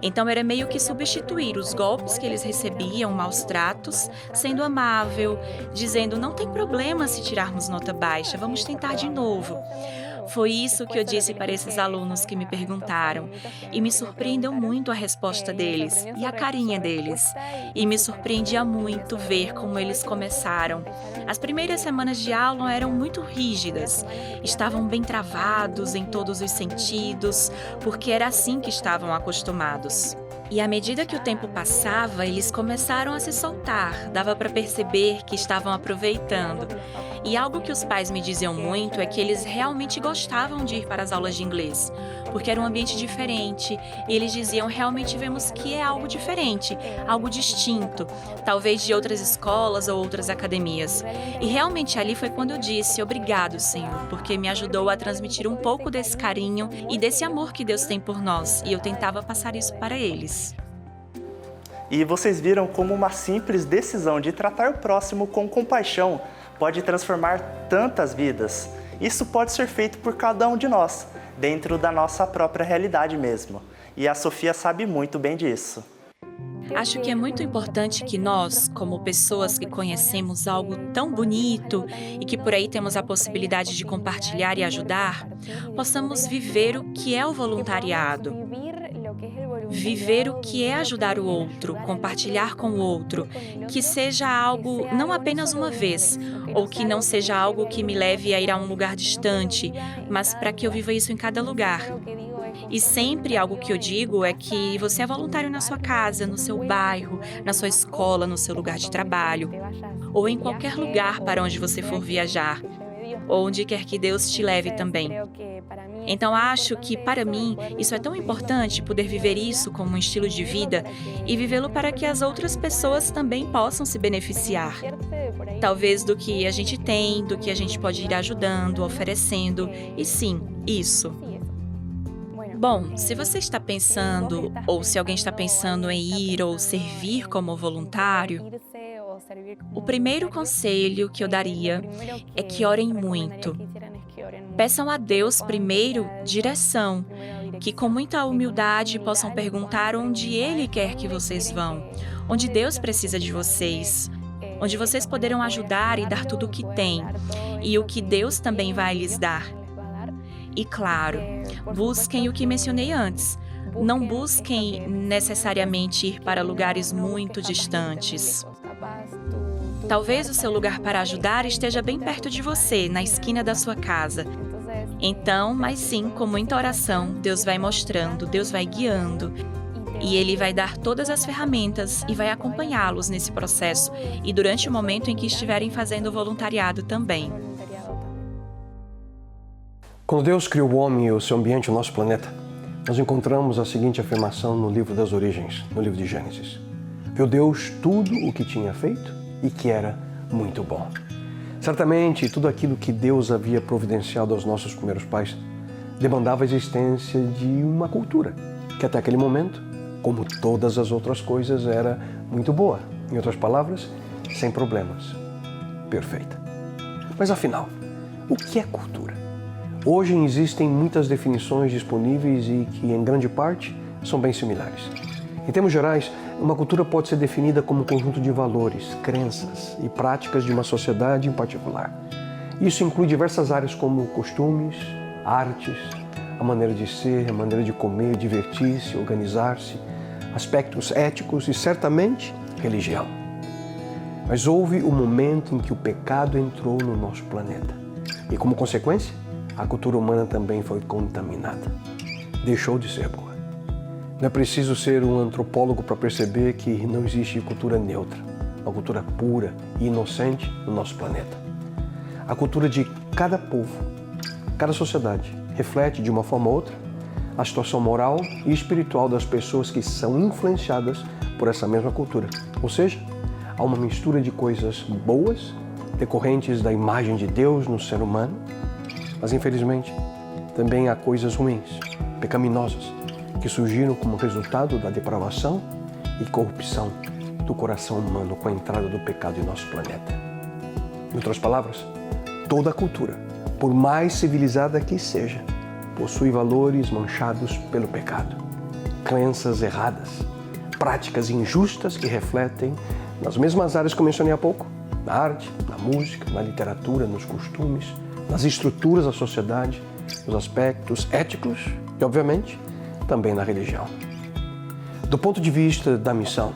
Então era meio que substituir os golpes que eles recebiam, maus tratos, sendo amável, dizendo: "Não tem problema se tirarmos nota baixa, vamos tentar de novo." Foi isso que eu disse para esses alunos que me perguntaram. E me surpreendeu muito a resposta deles e a carinha deles. E me surpreendia muito ver como eles começaram. As primeiras semanas de aula eram muito rígidas. Estavam bem travados em todos os sentidos, porque era assim que estavam acostumados. E à medida que o tempo passava, eles começaram a se soltar, dava para perceber que estavam aproveitando. E algo que os pais me diziam muito é que eles realmente gostavam de ir para as aulas de inglês, porque era um ambiente diferente, e eles diziam: realmente vemos que é algo diferente, algo distinto, talvez de outras escolas ou outras academias. E realmente ali foi quando eu disse: obrigado, Senhor, porque me ajudou a transmitir um pouco desse carinho e desse amor que Deus tem por nós, e eu tentava passar isso para eles. E vocês viram como uma simples decisão de tratar o próximo com compaixão pode transformar tantas vidas. Isso pode ser feito por cada um de nós, dentro da nossa própria realidade mesmo. E a Sofia sabe muito bem disso. Acho que é muito importante que nós, como pessoas que conhecemos algo tão bonito e que por aí temos a possibilidade de compartilhar e ajudar, possamos viver o que é o voluntariado. viver o que é ajudar o outro, compartilhar com o outro, que seja algo não apenas uma vez, ou que não seja algo que me leve a ir a um lugar distante, mas para que eu viva isso em cada lugar. E sempre algo que eu digo é que você é voluntário na sua casa, no seu bairro, na sua escola, no seu lugar de trabalho, ou em qualquer lugar para onde você for viajar, ou onde quer que Deus te leve também. Então acho que, para mim, isso é tão importante, poder viver isso como um estilo de vida e vivê-lo para que as outras pessoas também possam se beneficiar. Talvez do que a gente tem, do que a gente pode ir ajudando, oferecendo, e sim, isso. Bom, se você está pensando, ou se alguém está pensando em ir ou servir como voluntário, o primeiro conselho que eu daria é que orem muito. Peçam a Deus primeiro direção, que com muita humildade possam perguntar onde Ele quer que vocês vão, onde Deus precisa de vocês, onde vocês poderão ajudar e dar tudo o que têm, e o que Deus também vai lhes dar. E claro, busquem o que mencionei antes. Não busquem necessariamente ir para lugares muito distantes. Talvez o seu lugar para ajudar esteja bem perto de você, na esquina da sua casa. Então, mas sim, com muita oração, Deus vai mostrando, Deus vai guiando. E Ele vai dar todas as ferramentas e vai acompanhá-los nesse processo e durante o momento em que estiverem fazendo voluntariado também. Quando Deus criou o homem e o seu ambiente, o nosso planeta, nós encontramos a seguinte afirmação no livro das Origens, no livro de Gênesis. Viu Deus tudo o que tinha feito e que era muito bom. Certamente, tudo aquilo que Deus havia providenciado aos nossos primeiros pais demandava a existência de uma cultura, que até aquele momento, como todas as outras coisas, era muito boa. Em outras palavras, sem problemas. Perfeita. Mas afinal, o que é cultura? Hoje existem muitas definições disponíveis e que, em grande parte, são bem similares. Em termos gerais, uma cultura pode ser definida como um conjunto de valores, crenças e práticas de uma sociedade em particular. Isso inclui diversas áreas como costumes, artes, a maneira de ser, a maneira de comer, divertir-se, organizar-se, aspectos éticos e, certamente, religião. Mas houve um momento em que o pecado entrou no nosso planeta e, como consequência, a cultura humana também foi contaminada. Deixou de ser boa. Não é preciso ser um antropólogo para perceber que não existe cultura neutra, uma cultura pura e inocente no nosso planeta. A cultura de cada povo, cada sociedade, reflete de uma forma ou outra a situação moral e espiritual das pessoas que são influenciadas por essa mesma cultura. Ou seja, há uma mistura de coisas boas, decorrentes da imagem de Deus no ser humano, mas infelizmente também há coisas ruins, pecaminosas, que surgiram como resultado da depravação e corrupção do coração humano com a entrada do pecado em nosso planeta. Em outras palavras, toda cultura, por mais civilizada que seja, possui valores manchados pelo pecado, crenças erradas, práticas injustas que refletem nas mesmas áreas que eu mencionei há pouco, na arte, na música, na literatura, nos costumes, nas estruturas da sociedade, nos aspectos éticos e, obviamente, também na religião. Do ponto de vista da missão,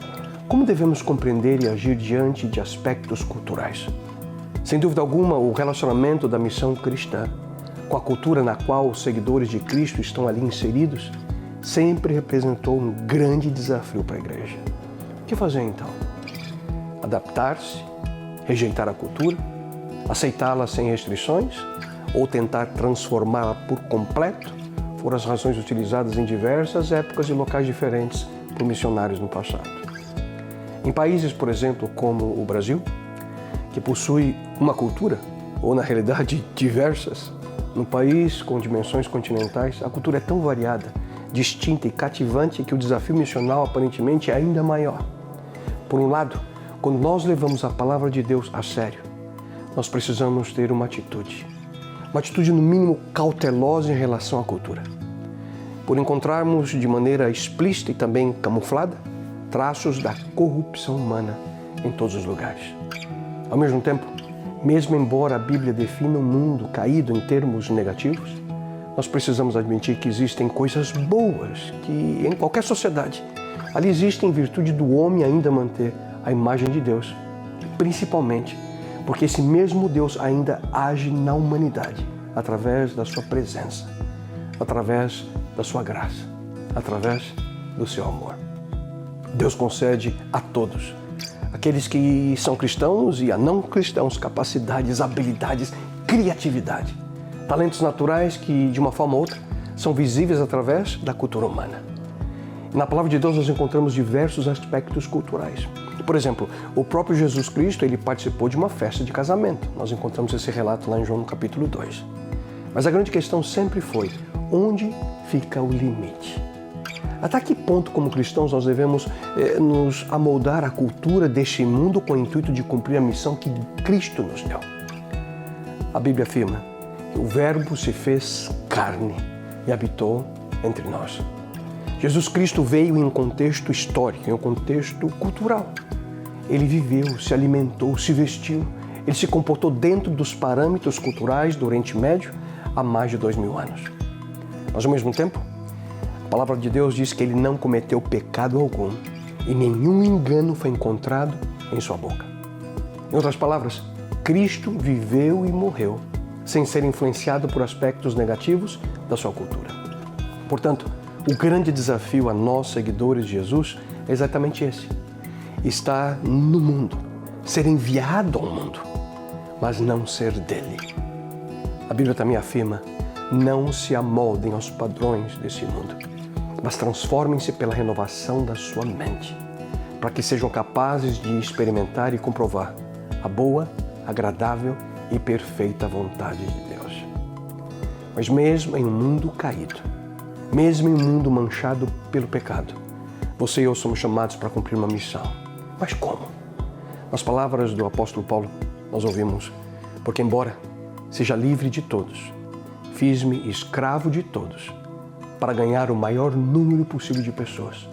como devemos compreender e agir diante de aspectos culturais? Sem dúvida alguma, o relacionamento da missão cristã com a cultura na qual os seguidores de Cristo estão ali inseridos sempre representou um grande desafio para a igreja. O que fazer então? Adaptar-se? Rejeitar a cultura? Aceitá-la sem restrições? Ou tentar transformá-la por completo? Foram as razões utilizadas em diversas épocas e locais diferentes por missionários no passado. Em países, por exemplo, como o Brasil, que possui uma cultura, ou na realidade diversas, num país com dimensões continentais, a cultura é tão variada, distinta e cativante que o desafio missional aparentemente é ainda maior. Por um lado, quando nós levamos a palavra de Deus a sério, nós precisamos ter uma atitude no mínimo cautelosa em relação à cultura. Por encontrarmos de maneira explícita e também camuflada traços da corrupção humana em todos os lugares. Ao mesmo tempo, mesmo embora a Bíblia defina o mundo caído em termos negativos, nós precisamos admitir que existem coisas boas que, em qualquer sociedade, ali existem em virtude do homem ainda manter a imagem de Deus. Principalmente porque esse mesmo Deus ainda age na humanidade através da sua presença, através da sua graça, através do seu amor. Deus concede a todos, aqueles que são cristãos e a não cristãos, capacidades, habilidades, criatividade, talentos naturais que, de uma forma ou outra, são visíveis através da cultura humana. Na palavra de Deus nós encontramos diversos aspectos culturais. Por exemplo, o próprio Jesus Cristo, ele participou de uma festa de casamento. Nós encontramos esse relato lá em João no capítulo 2. Mas a grande questão sempre foi, onde fica o limite? Até que ponto, como cristãos, nós devemos nos amoldar à cultura deste mundo com o intuito de cumprir a missão que Cristo nos deu? A Bíblia afirma que o Verbo se fez carne e habitou entre nós. Jesus Cristo veio em um contexto histórico, em um contexto cultural. Ele viveu, se alimentou, se vestiu, ele se comportou dentro dos parâmetros culturais do Oriente Médio há mais de 2000 anos. Mas, ao mesmo tempo, a palavra de Deus diz que ele não cometeu pecado algum e nenhum engano foi encontrado em sua boca. Em outras palavras, Cristo viveu e morreu sem ser influenciado por aspectos negativos da sua cultura. Portanto, o grande desafio a nós, seguidores de Jesus, é exatamente esse. Estar no mundo, ser enviado ao mundo, mas não ser dele. A Bíblia também afirma, não se amoldem aos padrões desse mundo, mas transformem-se pela renovação da sua mente, para que sejam capazes de experimentar e comprovar a boa, agradável e perfeita vontade de Deus. Mas mesmo em um mundo caído, mesmo em um mundo manchado pelo pecado, você e eu somos chamados para cumprir uma missão. Mas como? Nas palavras do apóstolo Paulo, nós ouvimos, porque embora seja livre de todos, fiz-me escravo de todos, para ganhar o maior número possível de pessoas.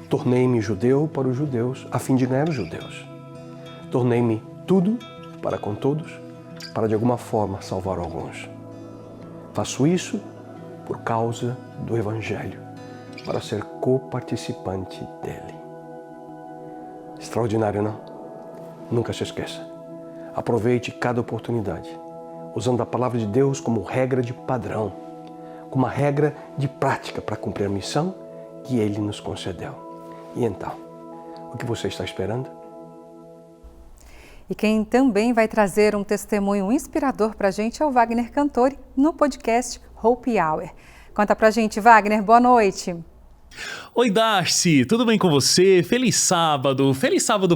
Tornei-me judeu para os judeus, a fim de ganhar os judeus. Tornei-me tudo para com todos, para de alguma forma salvar alguns. Faço isso por causa do Evangelho, para ser coparticipante dele. Extraordinário, não? Nunca se esqueça. Aproveite cada oportunidade, usando a palavra de Deus como regra de padrão, como uma regra de prática para cumprir a missão que ele nos concedeu. E então, o que você está esperando? E quem também vai trazer um testemunho inspirador para a gente é o Wagner Cantori, no podcast Hope Hour. Conta pra gente, Wagner, boa noite. Oi, Darcy, tudo bem com você? Feliz sábado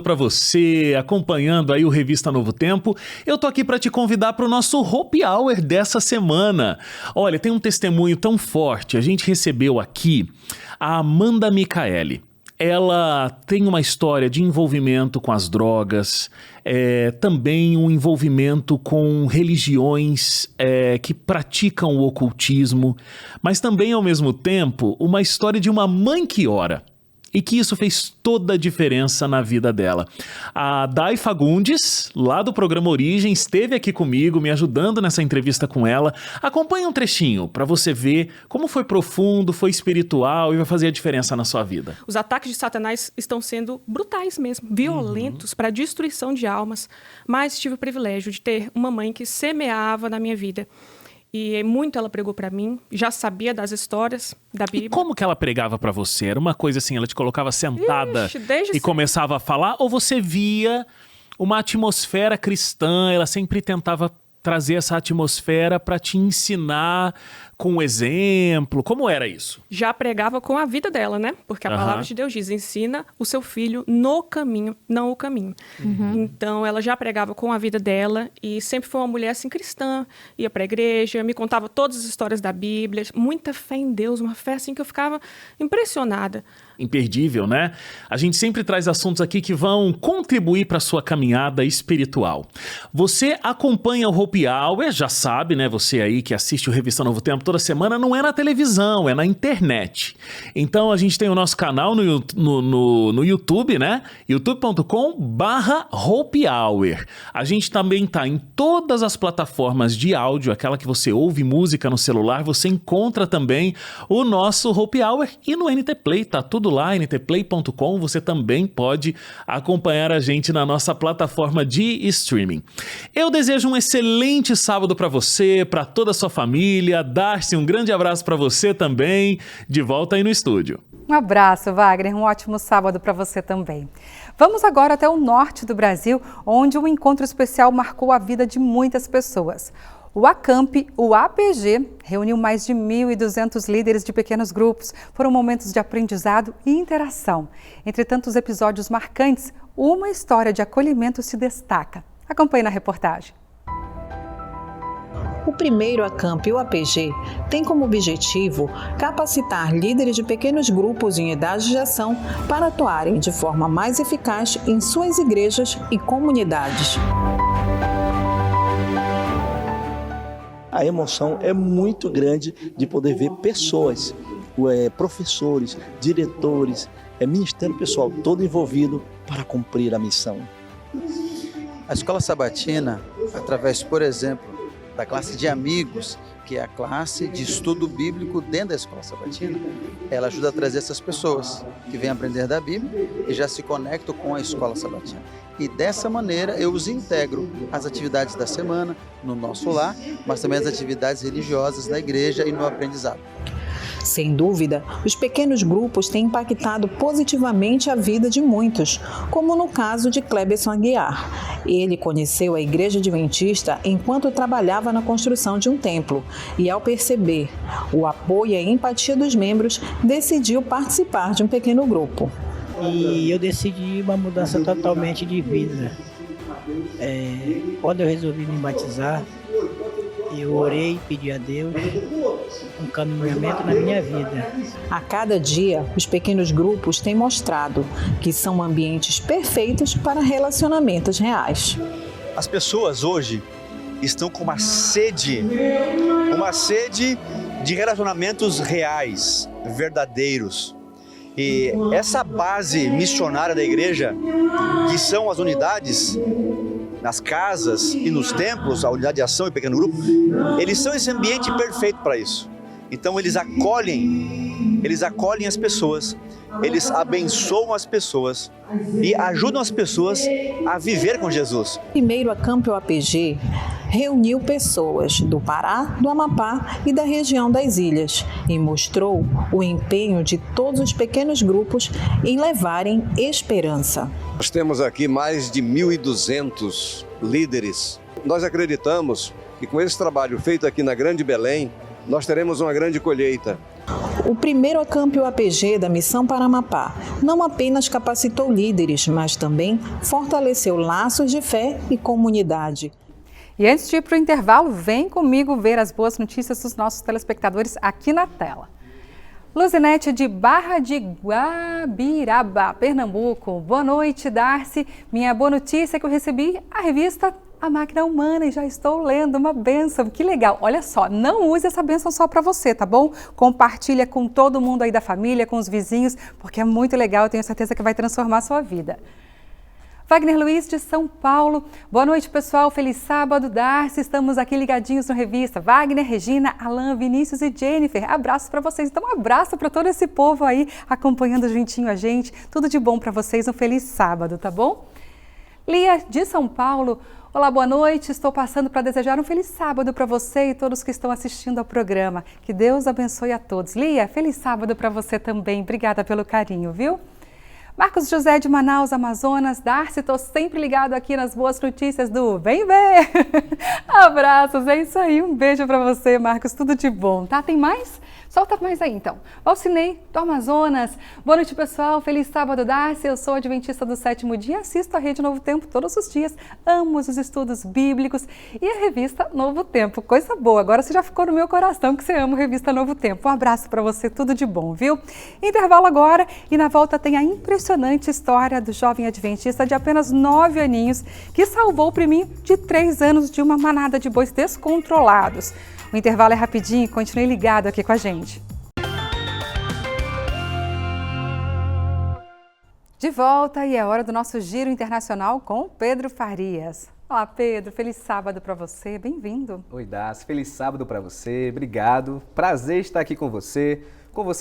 para você, acompanhando aí o Revista Novo Tempo. Eu tô aqui para te convidar para o nosso Hope Hour dessa semana. Olha, tem um testemunho tão forte, a gente recebeu aqui a Amanda Micaeli. Ela tem uma história de envolvimento com as drogas, também um envolvimento com religiões que praticam o ocultismo, mas também, ao mesmo tempo, uma história de uma mãe que ora. E que isso fez toda a diferença na vida dela. A Day Fagundes, lá do programa Origem, esteve aqui comigo, me ajudando nessa entrevista com ela. Acompanhe um trechinho para você ver como foi profundo, foi espiritual e vai fazer a diferença na sua vida. Os ataques de Satanás estão sendo brutais mesmo, violentos, para a destruição de almas. Mas tive o privilégio de ter uma mãe que semeava na minha vida. E muito ela pregou para mim, já sabia das histórias da Bíblia. E como que ela pregava para você? Era uma coisa assim, ela te colocava sentada e começava a falar? Ou você via uma atmosfera cristã, ela sempre tentava trazer essa atmosfera para te ensinar com um exemplo? Como era isso? Já pregava com a vida dela, né? Porque a palavra de Deus diz, ensina o seu filho no caminho, não o caminho. Então, ela já pregava com a vida dela e sempre foi uma mulher assim cristã, ia para a igreja, me contava todas as histórias da Bíblia, muita fé em Deus, uma fé assim que eu ficava impressionada. Imperdível, né? A gente sempre traz assuntos aqui que vão contribuir para a sua caminhada espiritual. Você acompanha o Hope Hour, já sabe, né? Você aí que assiste o Revista Novo Tempo toda semana, não é na televisão, é na internet. Então a gente tem o nosso canal no YouTube, né? youtube.com/Hope Hour. A gente também tá em todas as plataformas de áudio, aquela que você ouve música no celular, você encontra também o nosso Hope Hour, e no NT Play, tá tudo lá, ntplay.com, você também pode acompanhar a gente na nossa plataforma de streaming. Eu desejo um excelente sábado para você, para toda a sua família. Darcy, um grande abraço para você também, de volta aí no estúdio. Um abraço, Wagner, um ótimo sábado para você também. Vamos agora até o norte do Brasil, onde um encontro especial marcou a vida de muitas pessoas. O ACAMP, o APG, reuniu mais de 1.200 líderes de pequenos grupos. Foram momentos de aprendizado e interação. Entre tantos episódios marcantes, uma história de acolhimento se destaca. Acompanhe na reportagem. O primeiro ACAMP, o APG, tem como objetivo capacitar líderes de pequenos grupos em idade de ação para atuarem de forma mais eficaz em suas igrejas e comunidades. A emoção é muito grande de poder ver pessoas, professores, diretores, ministério pessoal todo envolvido para cumprir a missão. A Escola Sabatina, através, por exemplo, da classe de amigos, que é a classe de estudo bíblico dentro da Escola Sabatina, ela ajuda a trazer essas pessoas que vêm aprender da Bíblia e já se conectam com a Escola Sabatina. E dessa maneira eu os integro às atividades da semana, no nosso lar, mas também às atividades religiosas da igreja e no aprendizado. Sem dúvida, os pequenos grupos têm impactado positivamente a vida de muitos, como no caso de Cleberson Aguiar. Ele conheceu a Igreja Adventista enquanto trabalhava na construção de um templo e, ao perceber o apoio e a empatia dos membros, decidiu participar de um pequeno grupo. E eu decidi uma mudança totalmente de vida. Quando eu resolvi me batizar, eu orei e pedi a Deus um caminhamento na minha vida. A cada dia, os pequenos grupos têm mostrado que são ambientes perfeitos para relacionamentos reais. As pessoas hoje estão com uma sede de relacionamentos reais, verdadeiros. E essa base missionária da igreja, que são as unidades nas casas e nos templos, a unidade de ação e pequeno grupo, eles são esse ambiente perfeito para isso. Então eles acolhem as pessoas, eles abençoam as pessoas e ajudam as pessoas a viver com Jesus. Primeiro ACAMP APG reuniu pessoas do Pará, do Amapá e da região das ilhas e mostrou o empenho de todos os pequenos grupos em levarem esperança. Nós temos aqui mais de 1.200 líderes. Nós acreditamos que com esse trabalho feito aqui na Grande Belém, nós teremos uma grande colheita. O primeiro ACAMP APG da Missão para Amapá não apenas capacitou líderes, mas também fortaleceu laços de fé e comunidade. E antes de ir para o intervalo, vem comigo ver as boas notícias dos nossos telespectadores aqui na tela. Luzinete de Barra de Guabiraba, Pernambuco. Boa noite, Darcy. Minha boa notícia é que eu recebi a revista A Máquina Humana e já estou lendo, uma bênção. Que legal. Olha só, não use essa bênção só para você, tá bom? Compartilha com todo mundo aí da família, com os vizinhos, porque é muito legal, eu tenho certeza que vai transformar a sua vida. Wagner Luiz de São Paulo. Boa noite, pessoal. Feliz sábado, Darcy. Estamos aqui ligadinhos no Revista. Wagner, Regina, Alan, Vinícius e Jennifer. Abraço para vocês. Então, um abraço para todo esse povo aí acompanhando juntinho a gente. Tudo de bom para vocês. Um feliz sábado, tá bom? Lia de São Paulo. Olá, boa noite. Estou passando para desejar um feliz sábado para você e todos que estão assistindo ao programa. Que Deus abençoe a todos. Lia, feliz sábado para você também. Obrigada pelo carinho, viu? Marcos José de Manaus, Amazonas. Darcy, estou sempre ligado aqui nas boas notícias do Vem Ver. Abraços, é isso aí. Um beijo para você, Marcos. Tudo de bom, tá? Tem mais? Solta mais aí, então. Valcinei, do Amazonas. Boa noite, pessoal. Feliz sábado, Darcy. Eu sou adventista do 7º dia. Assisto a Rede Novo Tempo todos os dias. Amo os estudos bíblicos e a revista Novo Tempo. Coisa boa. Agora você já ficou no meu coração que você ama a revista Novo Tempo. Um abraço para você. Tudo de bom, viu? Intervalo agora e na volta tem a impressionante emocionante história do jovem adventista de apenas 9 aninhos que salvou o priminho de 3 anos de uma manada de bois descontrolados. O intervalo é rapidinho, continue ligado aqui com a gente. De volta e é hora do nosso Giro Internacional com Pedro Farias. Olá, Pedro, feliz sábado para você, bem-vindo. Oi, Dácia, feliz sábado para você, obrigado. Prazer estar aqui com você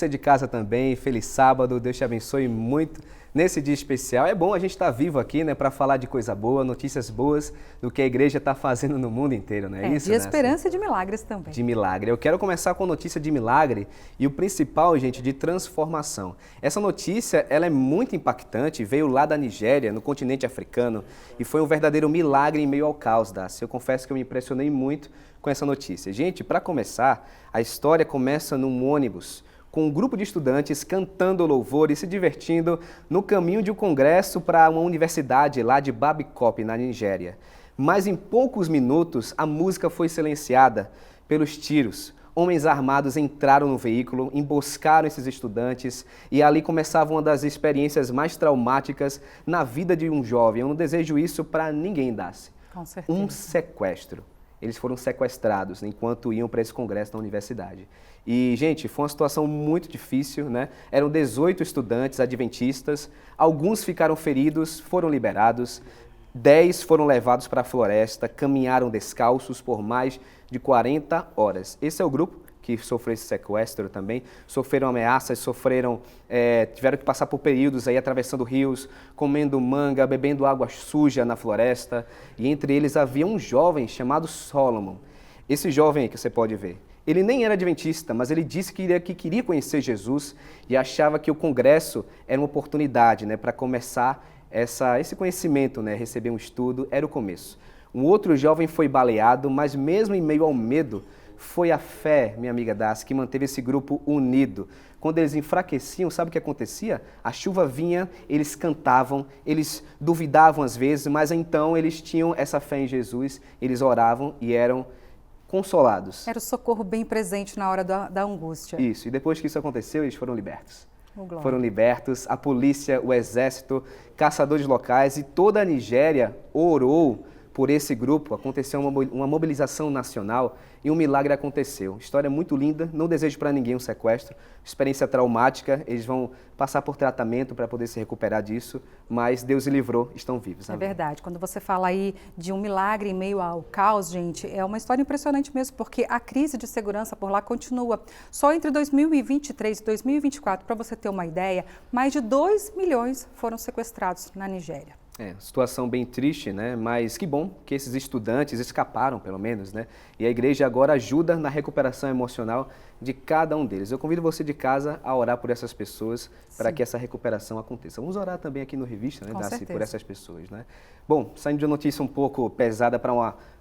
de casa também, feliz sábado, Deus te abençoe muito nesse dia especial. É bom a gente estar vivo aqui, né, para falar de coisa boa, notícias boas do que a igreja está fazendo no mundo inteiro, não é isso? De esperança e de milagres também. De milagre. Eu quero começar com notícia de milagre e o principal, gente, de transformação. Essa notícia, ela é muito impactante, veio lá da Nigéria, no continente africano, e foi um verdadeiro milagre em meio ao caos, Dácia. Eu confesso que eu me impressionei muito com essa notícia. Gente, para começar, a história começa num ônibus, com um grupo de estudantes cantando louvor e se divertindo no caminho de um congresso para uma universidade lá de Babcock, na Nigéria. Mas em poucos minutos, a música foi silenciada pelos tiros. Homens armados entraram no veículo, emboscaram esses estudantes e ali começava uma das experiências mais traumáticas na vida de um jovem. Eu não desejo isso para ninguém, Dácia. Com certeza. Um sequestro. Eles foram sequestrados enquanto iam para esse congresso na universidade. E, gente, foi uma situação muito difícil, né? Eram 18 estudantes adventistas, alguns ficaram feridos, foram liberados, 10 foram levados para a floresta, caminharam descalços por mais de 40 horas. Esse é o grupo que sofreu esse sequestro também, sofreram ameaças, tiveram que passar por períodos aí atravessando rios, comendo manga, bebendo água suja na floresta, e entre eles havia um jovem chamado Solomon. Esse jovem aí que você pode ver, ele nem era adventista, mas ele disse que queria conhecer Jesus e achava que o congresso era uma oportunidade, né, para começar esse conhecimento, né, receber um estudo, era o começo. Um outro jovem foi baleado, mas mesmo em meio ao medo, foi a fé, minha amiga Dácia, que manteve esse grupo unido. Quando eles enfraqueciam, sabe o que acontecia? A chuva vinha, eles cantavam, eles duvidavam às vezes, mas então eles tinham essa fé em Jesus, eles oravam e eram consolados. Era o socorro bem presente na hora da angústia. Isso, e depois que isso aconteceu, eles foram libertos. Oh, foram libertos, a polícia, o exército, caçadores locais e toda a Nigéria orou por esse grupo. Aconteceu uma mobilização nacional e um milagre aconteceu. História muito linda, não desejo para ninguém um sequestro, experiência traumática, eles vão passar por tratamento para poder se recuperar disso, mas Deus os livrou, estão vivos. É verdade, quando você fala aí de um milagre em meio ao caos, gente, é uma história impressionante mesmo, porque a crise de segurança por lá continua. Só entre 2023 e 2024, para você ter uma ideia, mais de 2 milhões foram sequestrados na Nigéria. Situação bem triste, né? Mas que bom que esses estudantes escaparam, pelo menos, né? E a igreja agora ajuda na recuperação emocional de cada um deles. Eu convido você de casa a orar por essas pessoas para que essa recuperação aconteça. Vamos orar também aqui no Revista, né, Dácia, por essas pessoas, né? Bom, saindo de uma notícia um pouco pesada para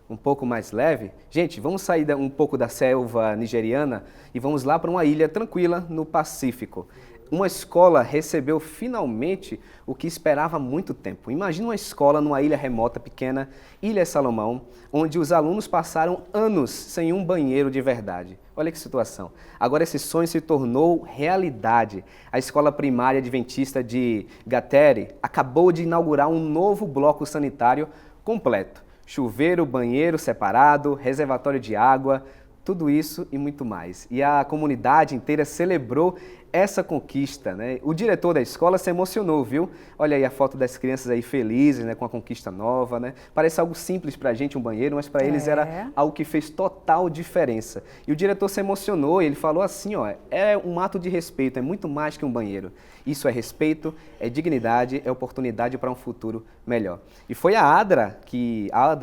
um pouco mais leve, gente, vamos sair um pouco da selva nigeriana e vamos lá para uma ilha tranquila no Pacífico. Uma escola recebeu finalmente o que esperava há muito tempo. Imagina uma escola numa ilha remota pequena, Ilha Salomão, onde os alunos passaram anos sem um banheiro de verdade. Olha que situação. Agora esse sonho se tornou realidade. A escola primária adventista de Gatere acabou de inaugurar um novo bloco sanitário completo. Chuveiro, banheiro separado, reservatório de água, tudo isso e muito mais. E a comunidade inteira celebrou essa conquista, né? O diretor da escola se emocionou, viu? Olha aí a foto das crianças aí felizes, né, com a conquista nova, né? Parece algo simples pra gente, um banheiro, mas para eles era algo que fez total diferença. E o diretor se emocionou e ele falou assim, ó, é um ato de respeito, é muito mais que um banheiro. Isso é respeito, é dignidade, é oportunidade para um futuro melhor. E foi a ADRA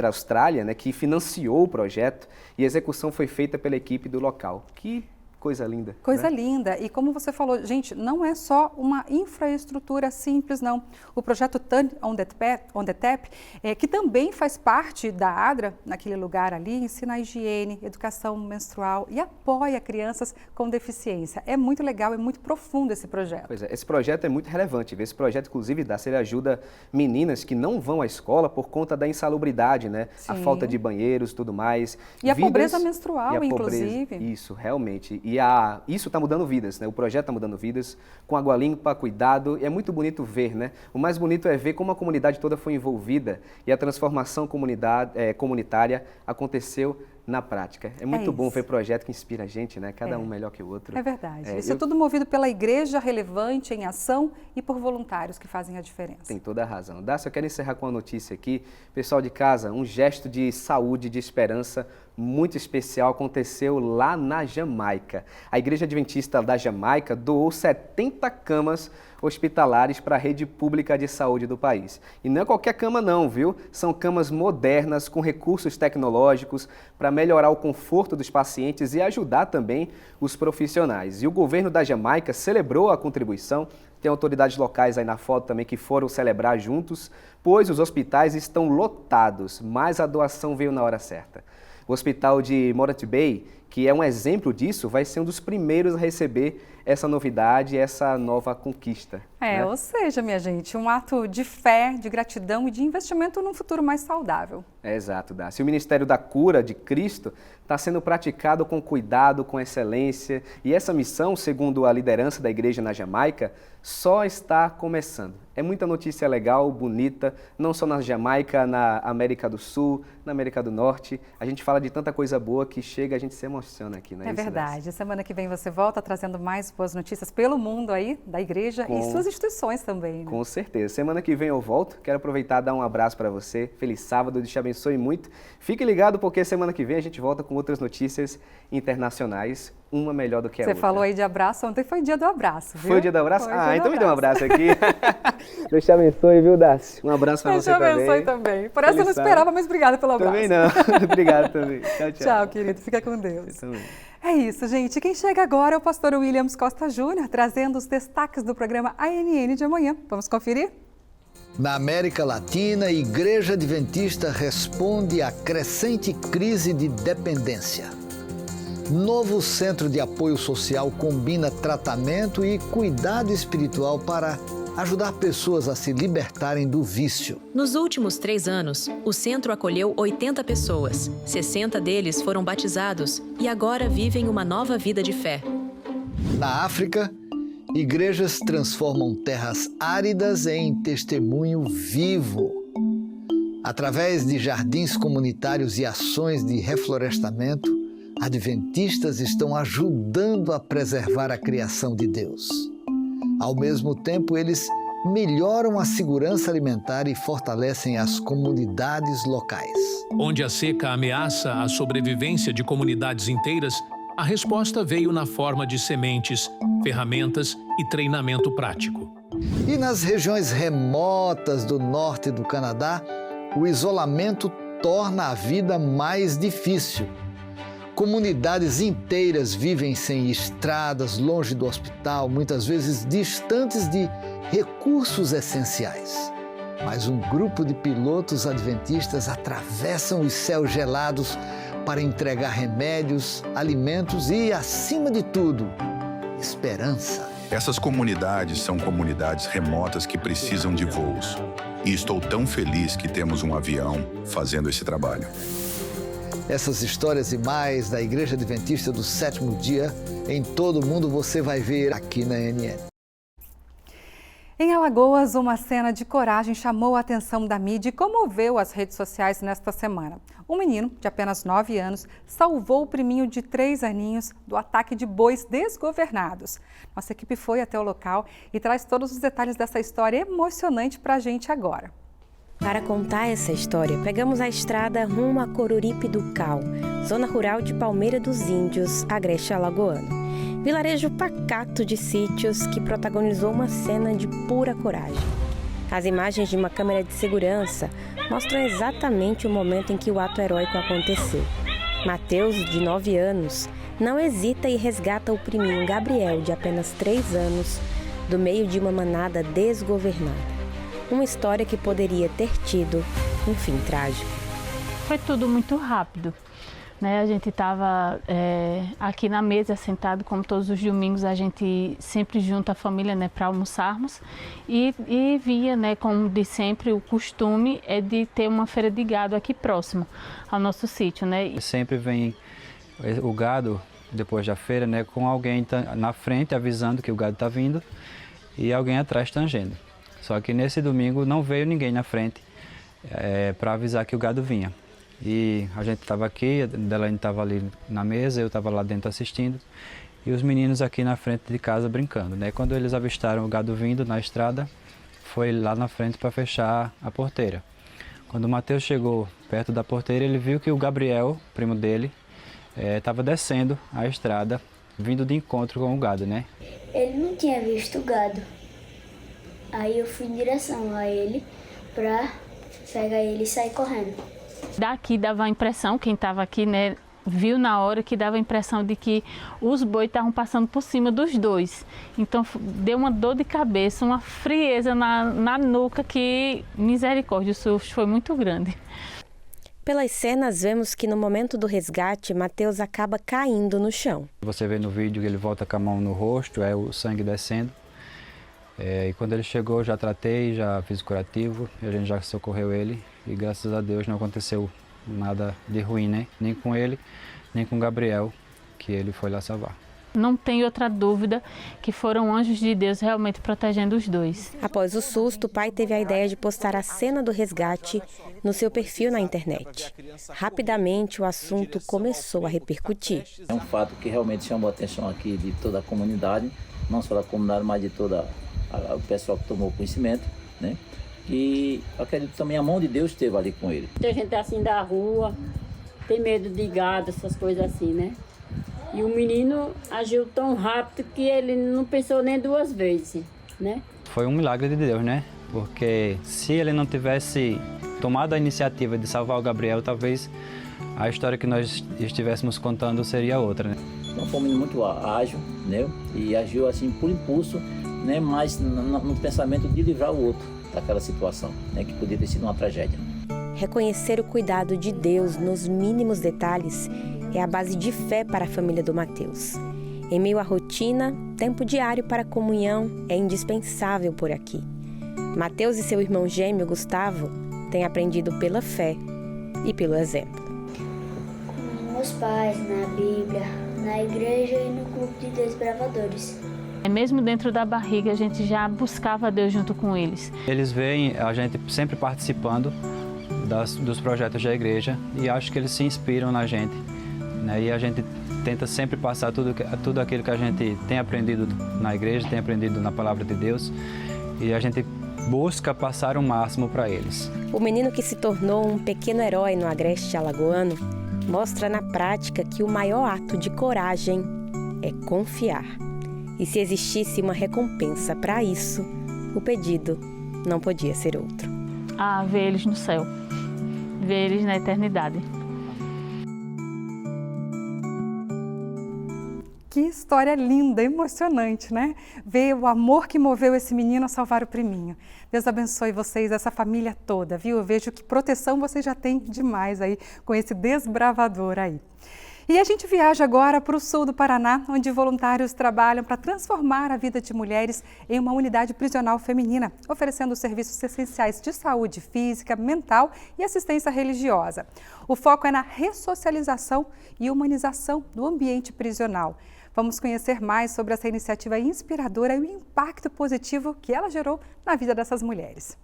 Austrália, né, que financiou o projeto e a execução foi feita pela equipe do local. Que coisa linda. Coisa linda. E como você falou, gente, não é só uma infraestrutura simples, não. O projeto Turn on the Tap, que também faz parte da ADRA, naquele lugar ali, ensina a higiene, educação menstrual e apoia crianças com deficiência. É muito legal, é muito profundo esse projeto. Pois é, esse projeto é muito relevante. Esse projeto, inclusive, ele ajuda meninas que não vão à escola por conta da insalubridade, né? Sim. A falta de banheiros e tudo mais. E a pobreza menstrual, inclusive. Isso, realmente. E isso está mudando vidas, né? O projeto está mudando vidas, com água limpa, cuidado, e é muito bonito ver, né? O mais bonito é ver como a comunidade toda foi envolvida e a transformação comunitária aconteceu na prática. É muito bom ver projeto que inspira a gente, né? Cada um melhor que o outro. É verdade. Isso é tudo movido pela igreja relevante em ação e por voluntários que fazem a diferença. Tem toda a razão. Dácia, eu quero encerrar com uma notícia aqui. Pessoal de casa, um gesto de saúde, de esperança muito especial aconteceu lá na Jamaica. A Igreja Adventista da Jamaica doou 70 camas hospitalares para a rede pública de saúde do país. E não é qualquer cama não, viu? São camas modernas, com recursos tecnológicos, para melhorar o conforto dos pacientes e ajudar também os profissionais. E o governo da Jamaica celebrou a contribuição. Tem autoridades locais aí na foto também que foram celebrar juntos, pois os hospitais estão lotados, mas a doação veio na hora certa. O hospital de Moretti Bay, que é um exemplo disso, vai ser um dos primeiros a receber essa novidade, essa nova conquista. Né? Ou seja, minha gente, um ato de fé, de gratidão e de investimento num futuro mais saudável. Exato, Dácia. O Ministério da Cura de Cristo está sendo praticado com cuidado, com excelência, e essa missão, segundo a liderança da igreja na Jamaica, só está começando. É muita notícia legal, bonita, não só na Jamaica, na América do Sul, na América do Norte. A gente fala de tanta coisa boa que chega, a gente se emociona aqui, né? É verdade. Dácia? Semana que vem você volta trazendo mais boas notícias pelo mundo aí, da igreja e suas instituições também, né? Com certeza. Semana que vem eu volto. Quero aproveitar e dar um abraço para você. Feliz sábado, Deus te abençoe muito. Fique ligado porque semana que vem a gente volta com outras notícias internacionais, uma melhor do que a outra. Você falou aí de abraço, ontem foi dia do abraço, viu? Foi o dia do abraço? Então me dê um abraço aqui. Deus te abençoe, viu, Dácia? Um abraço para você também. Deus te abençoe também. Por essa eu não esperava, mas obrigada pelo abraço. Também não. Obrigado também. Tchau, tchau. Tchau, querido. Fica com Deus. Você também. É isso, gente. Quem chega agora é o pastor Williams Costa Júnior, trazendo os destaques do programa ANN de amanhã. Vamos conferir? Na América Latina, a Igreja Adventista responde à crescente crise de dependência. Novo Centro de Apoio Social combina tratamento e cuidado espiritual para ajudar pessoas a se libertarem do vício. Nos últimos 3 anos, o centro acolheu 80 pessoas. 60 deles foram batizados e agora vivem uma nova vida de fé. Na África, igrejas transformam terras áridas em testemunho vivo. Através de jardins comunitários e ações de reflorestamento, adventistas estão ajudando a preservar a criação de Deus. Ao mesmo tempo, eles melhoram a segurança alimentar e fortalecem as comunidades locais. Onde a seca ameaça a sobrevivência de comunidades inteiras, a resposta veio na forma de sementes, ferramentas e treinamento prático. E nas regiões remotas do norte do Canadá, o isolamento torna a vida mais difícil. Comunidades inteiras vivem sem estradas, longe do hospital, muitas vezes distantes de recursos essenciais. Mas um grupo de pilotos adventistas atravessam os céus gelados para entregar remédios, alimentos e, acima de tudo, esperança. Essas comunidades são comunidades remotas que precisam de voos. E estou tão feliz que temos um avião fazendo esse trabalho. Essas histórias e mais da Igreja Adventista do Sétimo Dia, em todo o mundo, você vai ver aqui na ANN. Em Alagoas, uma cena de coragem chamou a atenção da mídia e comoveu as redes sociais nesta semana. Um menino de apenas 9 anos salvou o priminho de 3 aninhos do ataque de bois desgovernados. Nossa equipe foi até o local e traz todos os detalhes dessa história emocionante para a gente agora. Para contar essa história, pegamos a estrada rumo a Coruripe do Cal, zona rural de Palmeira dos Índios, agreste alagoano. Vilarejo pacato de sítios que protagonizou uma cena de pura coragem. As imagens de uma câmera de segurança mostram exatamente o momento em que o ato heróico aconteceu. Mateus, de 9 anos, não hesita e resgata o priminho Gabriel, de apenas 3 anos, do meio de uma manada desgovernada. Uma história que poderia ter tido um fim trágico. Foi tudo muito rápido, né? A gente estava aqui na mesa, sentado, como todos os domingos, a gente sempre junta a família, né, para almoçarmos e via, né, como de sempre, o costume é de ter uma feira de gado aqui próximo ao nosso sítio, né? Sempre vem o gado depois da feira, né, com alguém na frente avisando que o gado está vindo e alguém atrás tangendo. Só que nesse domingo não veio ninguém na frente para avisar que o gado vinha. E a gente estava aqui, a Delaine estava ali na mesa, eu estava lá dentro assistindo e os meninos aqui na frente de casa brincando, né? Quando eles avistaram o gado vindo na estrada, foi lá na frente para fechar a porteira. Quando o Mateus chegou perto da porteira, ele viu que o Gabriel, primo dele, estava descendo a estrada, vindo de encontro com o gado, né? Ele não tinha visto o gado. Aí eu fui em direção a ele para pegar ele e sair correndo. Daqui dava a impressão, quem estava aqui, né, viu na hora que dava a impressão de que os bois estavam passando por cima dos dois. Então deu uma dor de cabeça, uma frieza na nuca que, misericórdia, o susto foi muito grande. Pelas cenas, vemos que no momento do resgate, Mateus acaba caindo no chão. Você vê no vídeo que ele volta com a mão no rosto, o sangue descendo. E quando ele chegou, eu já tratei, já fiz o curativo, a gente já socorreu ele. E graças a Deus não aconteceu nada de ruim, né? Nem com ele, nem com o Gabriel, que ele foi lá salvar. Não tem outra dúvida que foram anjos de Deus realmente protegendo os dois. Após o susto, o pai teve a ideia de postar a cena do resgate no seu perfil na internet. Rapidamente, o assunto começou a repercutir. É um fato que realmente chamou a atenção aqui de toda a comunidade, não só da comunidade, mas de todo o pessoal que tomou conhecimento, né? E acredito também a mão de Deus esteve ali com ele. Tem gente assim da rua, tem medo de gado, essas coisas assim, né? E o menino agiu tão rápido que ele não pensou nem duas vezes, né? Foi um milagre de Deus, né? Porque se ele não tivesse tomado a iniciativa de salvar o Gabriel, talvez a história que nós estivéssemos contando seria outra, né? Então foi um menino muito ágil, né? E agiu assim por impulso, né? Mas no pensamento de livrar o outro daquela situação, né? Que poderia ter sido uma tragédia. Reconhecer o cuidado de Deus nos mínimos detalhes é a base de fé para a família do Mateus. Em meio à rotina, tempo diário para comunhão é indispensável por aqui. Mateus e seu irmão gêmeo, Gustavo, têm aprendido pela fé e pelo exemplo. Com meus pais, na Bíblia, na igreja e no clube de desbravadores. Mesmo dentro da barriga, a gente já buscava Deus junto com eles. Eles veem a gente sempre participando dos projetos da igreja e acho que eles se inspiram na gente, né? E a gente tenta sempre passar tudo aquilo que a gente tem aprendido na igreja, tem aprendido na palavra de Deus, e a gente busca passar o máximo para eles. O menino que se tornou um pequeno herói no agreste alagoano mostra na prática que o maior ato de coragem é confiar. E se existisse uma recompensa para isso, o pedido não podia ser outro. Ver eles no céu, ver eles na eternidade. Que história linda, emocionante, né? Ver o amor que moveu esse menino a salvar o priminho. Deus abençoe vocês, essa família toda, viu? Eu vejo que proteção vocês já têm demais aí com esse desbravador aí. E a gente viaja agora para o sul do Paraná, onde voluntários trabalham para transformar a vida de mulheres em uma unidade prisional feminina, oferecendo serviços essenciais de saúde física, mental e assistência religiosa. O foco é na ressocialização e humanização do ambiente prisional. Vamos conhecer mais sobre essa iniciativa inspiradora e o impacto positivo que ela gerou na vida dessas mulheres.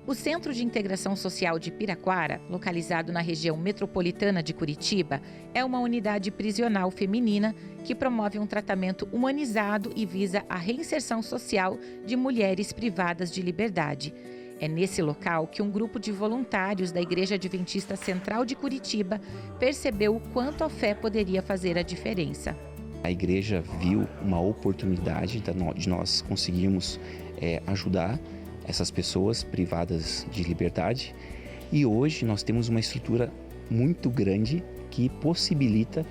O Centro de Integração Social de Piraquara, localizado na região metropolitana de Curitiba, é uma unidade prisional feminina que promove um tratamento humanizado e visa a reinserção social de mulheres privadas de liberdade. É nesse local que um grupo de voluntários da Igreja Adventista Central de Curitiba percebeu o quanto a fé poderia fazer a diferença. A igreja viu uma oportunidade de nós conseguirmos ajudar essas pessoas privadas de liberdade, e hoje nós temos uma estrutura muito grande que possibilita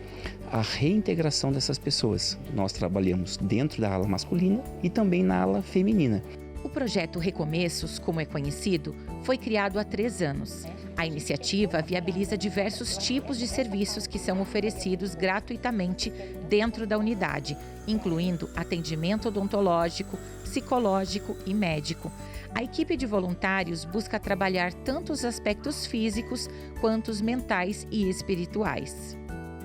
a reintegração dessas pessoas. Nós trabalhamos dentro da ala masculina e também na ala feminina. O projeto Recomeços, como é conhecido, foi criado há 3 anos. A iniciativa viabiliza diversos tipos de serviços que são oferecidos gratuitamente dentro da unidade, incluindo atendimento odontológico, psicológico e médico. A equipe de voluntários busca trabalhar tanto os aspectos físicos quanto os mentais e espirituais.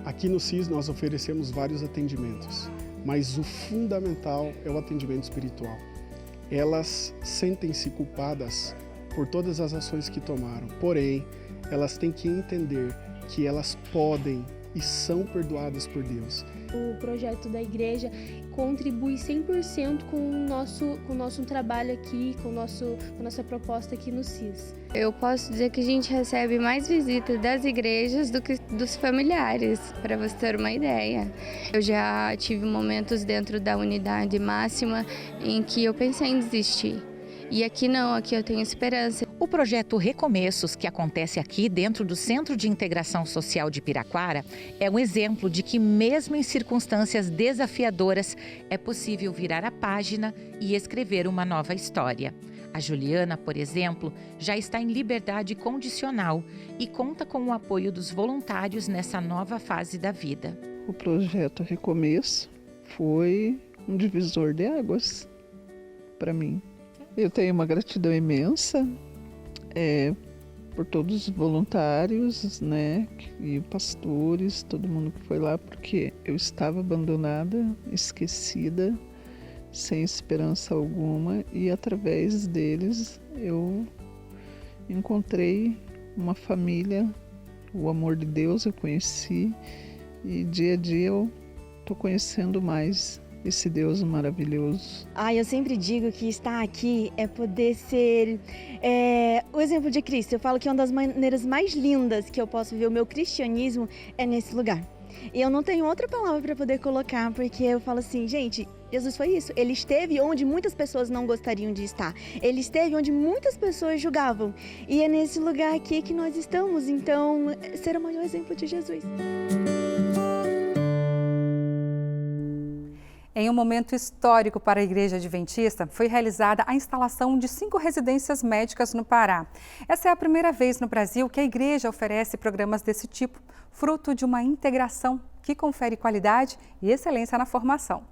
Aqui no CIS nós oferecemos vários atendimentos, mas o fundamental é o atendimento espiritual. Elas sentem-se culpadas por todas as ações que tomaram, porém, elas têm que entender que elas podem e são perdoadas por Deus. O projeto da igreja contribui 100% com o nosso trabalho aqui, com a nossa proposta aqui no CIS. Eu posso dizer que a gente recebe mais visitas das igrejas do que dos familiares, para você ter uma ideia. Eu já tive momentos dentro da unidade máxima em que eu pensei em desistir. E aqui não, aqui eu tenho esperança. O projeto Recomeços, que acontece aqui dentro do Centro de Integração Social de Piraquara, é um exemplo de que, mesmo em circunstâncias desafiadoras, é possível virar a página e escrever uma nova história. A Juliana, por exemplo, já está em liberdade condicional e conta com o apoio dos voluntários nessa nova fase da vida. O projeto Recomeço foi um divisor de águas para mim. Eu tenho uma gratidão imensa por todos os voluntários, né, e pastores, todo mundo que foi lá, porque eu estava abandonada, esquecida, sem esperança alguma, e através deles eu encontrei uma família, o amor de Deus eu conheci, e dia a dia eu estou conhecendo mais esse Deus maravilhoso. Eu sempre digo que estar aqui é poder ser o exemplo de Cristo. Eu falo que uma das maneiras mais lindas que eu posso ver o meu cristianismo é nesse lugar. E eu não tenho outra palavra para poder colocar, porque eu falo assim, gente, Jesus foi isso. Ele esteve onde muitas pessoas não gostariam de estar. Ele esteve onde muitas pessoas julgavam. E é nesse lugar aqui que nós estamos. Então, ser o maior exemplo de Jesus. Em um momento histórico para a Igreja Adventista, foi realizada a instalação de 5 residências médicas no Pará. Essa é a primeira vez no Brasil que a Igreja oferece programas desse tipo, fruto de uma integração que confere qualidade e excelência na formação.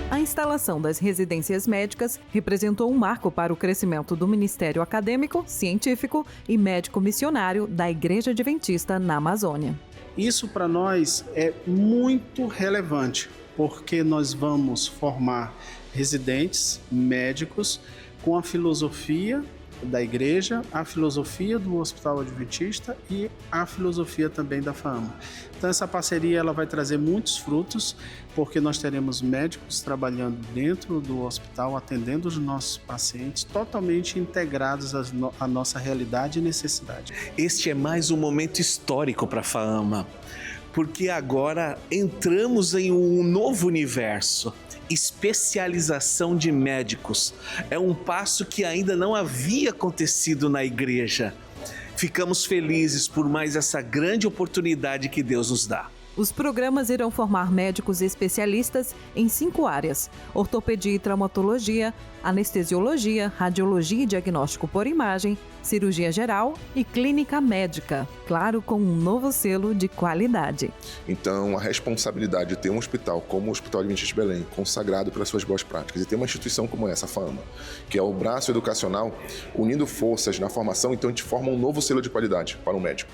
A instalação das residências médicas representou um marco para o crescimento do Ministério Acadêmico, Científico e Médico Missionário da Igreja Adventista na Amazônia. Isso para nós é muito relevante, porque nós vamos formar residentes médicos com a filosofia da igreja, a filosofia do Hospital Adventista e a filosofia também da FAAMA. Então essa parceria ela vai trazer muitos frutos, porque nós teremos médicos trabalhando dentro do hospital, atendendo os nossos pacientes, totalmente integrados à nossa realidade e necessidade. Este é mais um momento histórico para a FAAMA, porque agora entramos em um novo universo. Especialização de médicos. É um passo que ainda não havia acontecido na igreja. Ficamos felizes por mais essa grande oportunidade que Deus nos dá. Os programas irão formar médicos especialistas em 5 áreas: ortopedia e traumatologia, anestesiologia, radiologia e diagnóstico por imagem, cirurgia geral e clínica médica, claro, com um novo selo de qualidade. Então, a responsabilidade de ter um hospital como o Hospital Adventista de Belém, consagrado pelas suas boas práticas, e ter uma instituição como essa, a FAAMA, que é o braço educacional, unindo forças na formação, então a gente forma um novo selo de qualidade para o médico.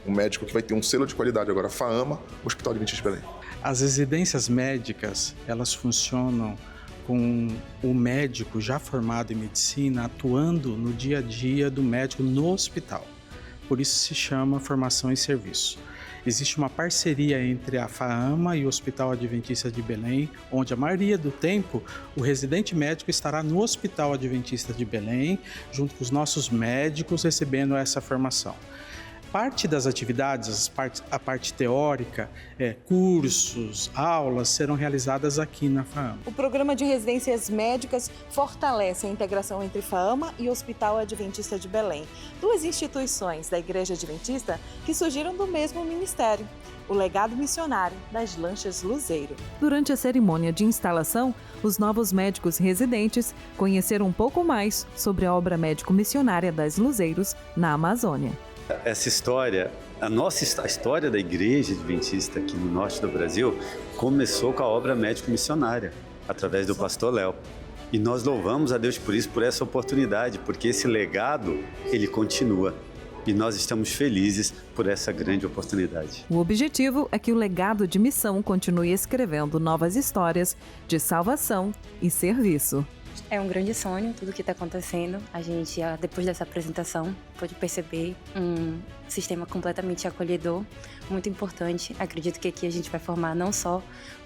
Um médico que vai ter um selo de qualidade agora, FAAMA, Hospital Adventista de Belém. As residências médicas, elas funcionam com o médico já formado em medicina atuando no dia a dia do médico no hospital. Por isso se chama formação em serviço. Existe uma parceria entre a FAAMA e o Hospital Adventista de Belém, onde a maioria do tempo o residente médico estará no Hospital Adventista de Belém, junto com os nossos médicos, recebendo essa formação. Parte das atividades, a parte teórica, cursos, aulas, serão realizadas aqui na FAAMA. O programa de residências médicas fortalece a integração entre FAAMA e o Hospital Adventista de Belém, 2 instituições da Igreja Adventista que surgiram do mesmo ministério, o legado missionário das lanchas Luzeiro. Durante a cerimônia de instalação, os novos médicos residentes conheceram um pouco mais sobre a obra médico-missionária das Luzeiros na Amazônia. Essa história, a história da Igreja Adventista aqui no norte do Brasil começou com a obra médico-missionária, através do pastor Léo. E nós louvamos a Deus por isso, por essa oportunidade, porque esse legado, ele continua. e nós estamos felizes por essa grande oportunidade. O objetivo é que o legado de missão continue escrevendo novas histórias de salvação e serviço. É um grande sonho tudo que está acontecendo. A gente, depois dessa apresentação, pôde perceber um sistema completamente acolhedor, muito importante. Acredito que aqui a gente vai formar não só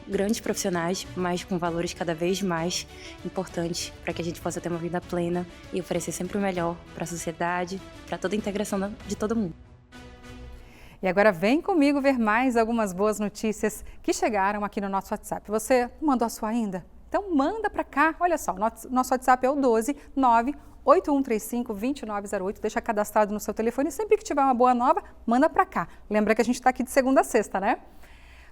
grandes profissionais, mas com valores cada vez mais importantes para que a gente possa ter uma vida plena e oferecer sempre o melhor para a sociedade, para toda a integração de todo mundo. E agora vem comigo ver mais algumas boas notícias que chegaram aqui no nosso WhatsApp. Você mandou a sua ainda? Então manda para cá. Olha só, nosso WhatsApp é o 12981352908. Deixa cadastrado no seu telefone. Sempre que tiver uma boa nova, manda para cá. Lembra que a gente está aqui de segunda a sexta, né?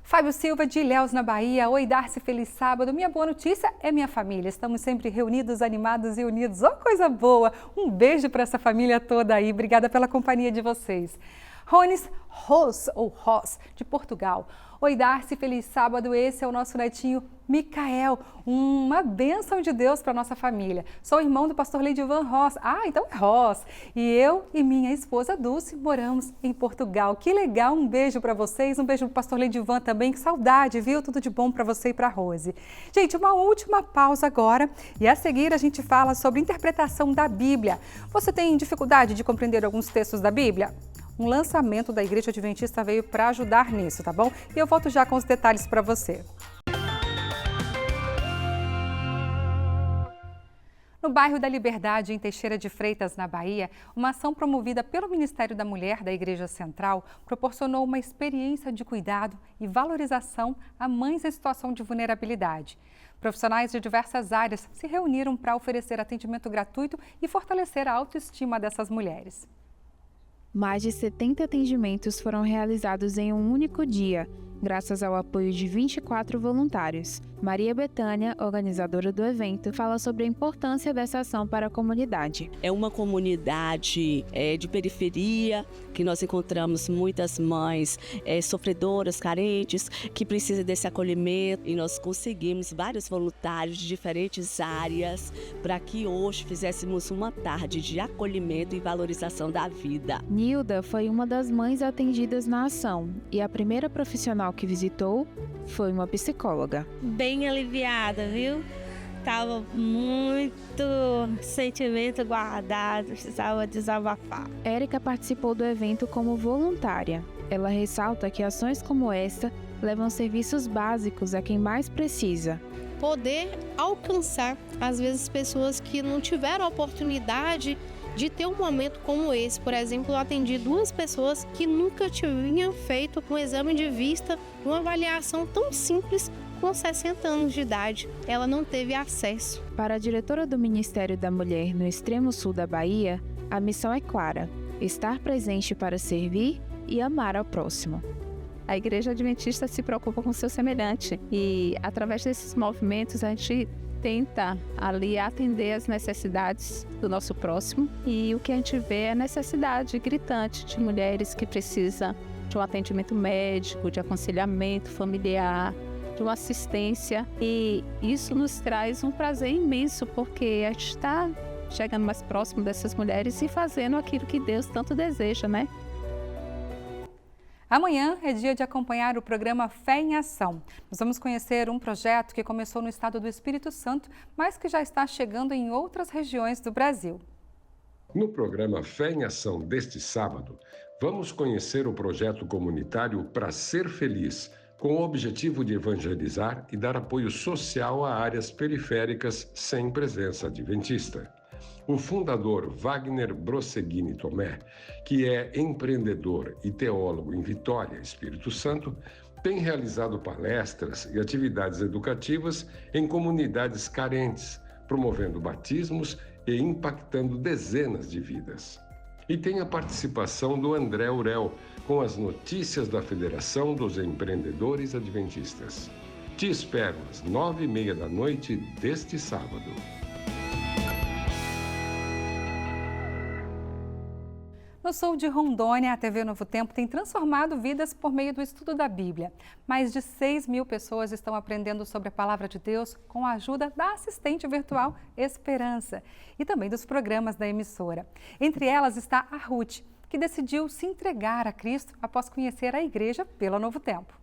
Fábio Silva, de Ilhéus, na Bahia. Oi, Darcy, feliz sábado. Minha boa notícia é minha família. Estamos sempre reunidos, animados e unidos. Oh, coisa boa! Um beijo para essa família toda aí. Obrigada pela companhia de vocês. Rones Ros, ou Ros, de Portugal. Oi, Darcy, feliz sábado. Esse é o nosso netinho Micael. Uma bênção de Deus para a nossa família. Sou irmão do pastor Leidivan Ross. Ah, então é Ross. E eu e minha esposa Dulce moramos em Portugal. Que legal, um beijo para vocês. Um beijo para o pastor Leidivan também. Que saudade, viu? Tudo de bom para você e para a Rose. Gente, uma última pausa agora. E a seguir a gente fala sobre interpretação da Bíblia. Você tem dificuldade de compreender alguns textos da Bíblia? Um lançamento da Igreja Adventista veio para ajudar nisso, tá bom? E eu volto já com os detalhes para você. No bairro da Liberdade, em Teixeira de Freitas, na Bahia, uma ação promovida pelo Ministério da Mulher da Igreja Central proporcionou uma experiência de cuidado e valorização a mães em situação de vulnerabilidade. Profissionais de diversas áreas se reuniram para oferecer atendimento gratuito e fortalecer a autoestima dessas mulheres. Mais de 70 atendimentos foram realizados em um único dia, graças ao apoio de 24 voluntários. Maria Betânia, organizadora do evento, fala sobre a importância dessa ação para a comunidade. É uma comunidade de periferia, que nós encontramos muitas mães sofredoras, carentes, que precisam desse acolhimento. E nós conseguimos vários voluntários de diferentes áreas para que hoje fizéssemos uma tarde de acolhimento e valorização da vida. Nilda foi uma das mães atendidas na ação e a primeira profissional que visitou foi uma psicóloga. Bem aliviada, viu? Tava muito sentimento guardado, precisava desabafar. Érica participou do evento como voluntária. Ela ressalta que ações como esta levam serviços básicos a quem mais precisa. Poder alcançar, às vezes, pessoas que não tiveram a oportunidade de ter um momento como esse. Por exemplo, eu atendi 2 pessoas que nunca tinham feito um exame de vista, uma avaliação tão simples com 60 anos de idade. Ela não teve acesso. Para a diretora do Ministério da Mulher no extremo sul da Bahia, a missão é clara: estar presente para servir e amar ao próximo. A Igreja Adventista se preocupa com o seu semelhante e, através desses movimentos, a gente tenta ali atender as necessidades do nosso próximo, e o que a gente vê é a necessidade gritante de mulheres que precisam de um atendimento médico, de aconselhamento familiar, de uma assistência, e isso nos traz um prazer imenso, porque a gente está chegando mais próximo dessas mulheres e fazendo aquilo que Deus tanto deseja, né? Amanhã é dia de acompanhar o programa Fé em Ação. Nós vamos conhecer um projeto que começou no estado do Espírito Santo, mas que já está chegando em outras regiões do Brasil. No programa Fé em Ação deste sábado, vamos conhecer o projeto comunitário Pra Ser Feliz, com o objetivo de evangelizar e dar apoio social a áreas periféricas sem presença adventista. O fundador Wagner Brosseguini Tomé, que é empreendedor e teólogo em Vitória, Espírito Santo, tem realizado palestras e atividades educativas em comunidades carentes, promovendo batismos e impactando dezenas de vidas. E tem a participação do André Urel, com as notícias da Federação dos Empreendedores Adventistas. Te espero às 9h30 deste sábado. No sul de Rondônia, a TV Novo Tempo tem transformado vidas por meio do estudo da Bíblia. Mais de 6.000 pessoas estão aprendendo sobre a Palavra de Deus com a ajuda da assistente virtual Esperança e também dos programas da emissora. Entre elas está a Ruth. que decidiu se entregar a Cristo após conhecer a igreja pela Novo Tempo.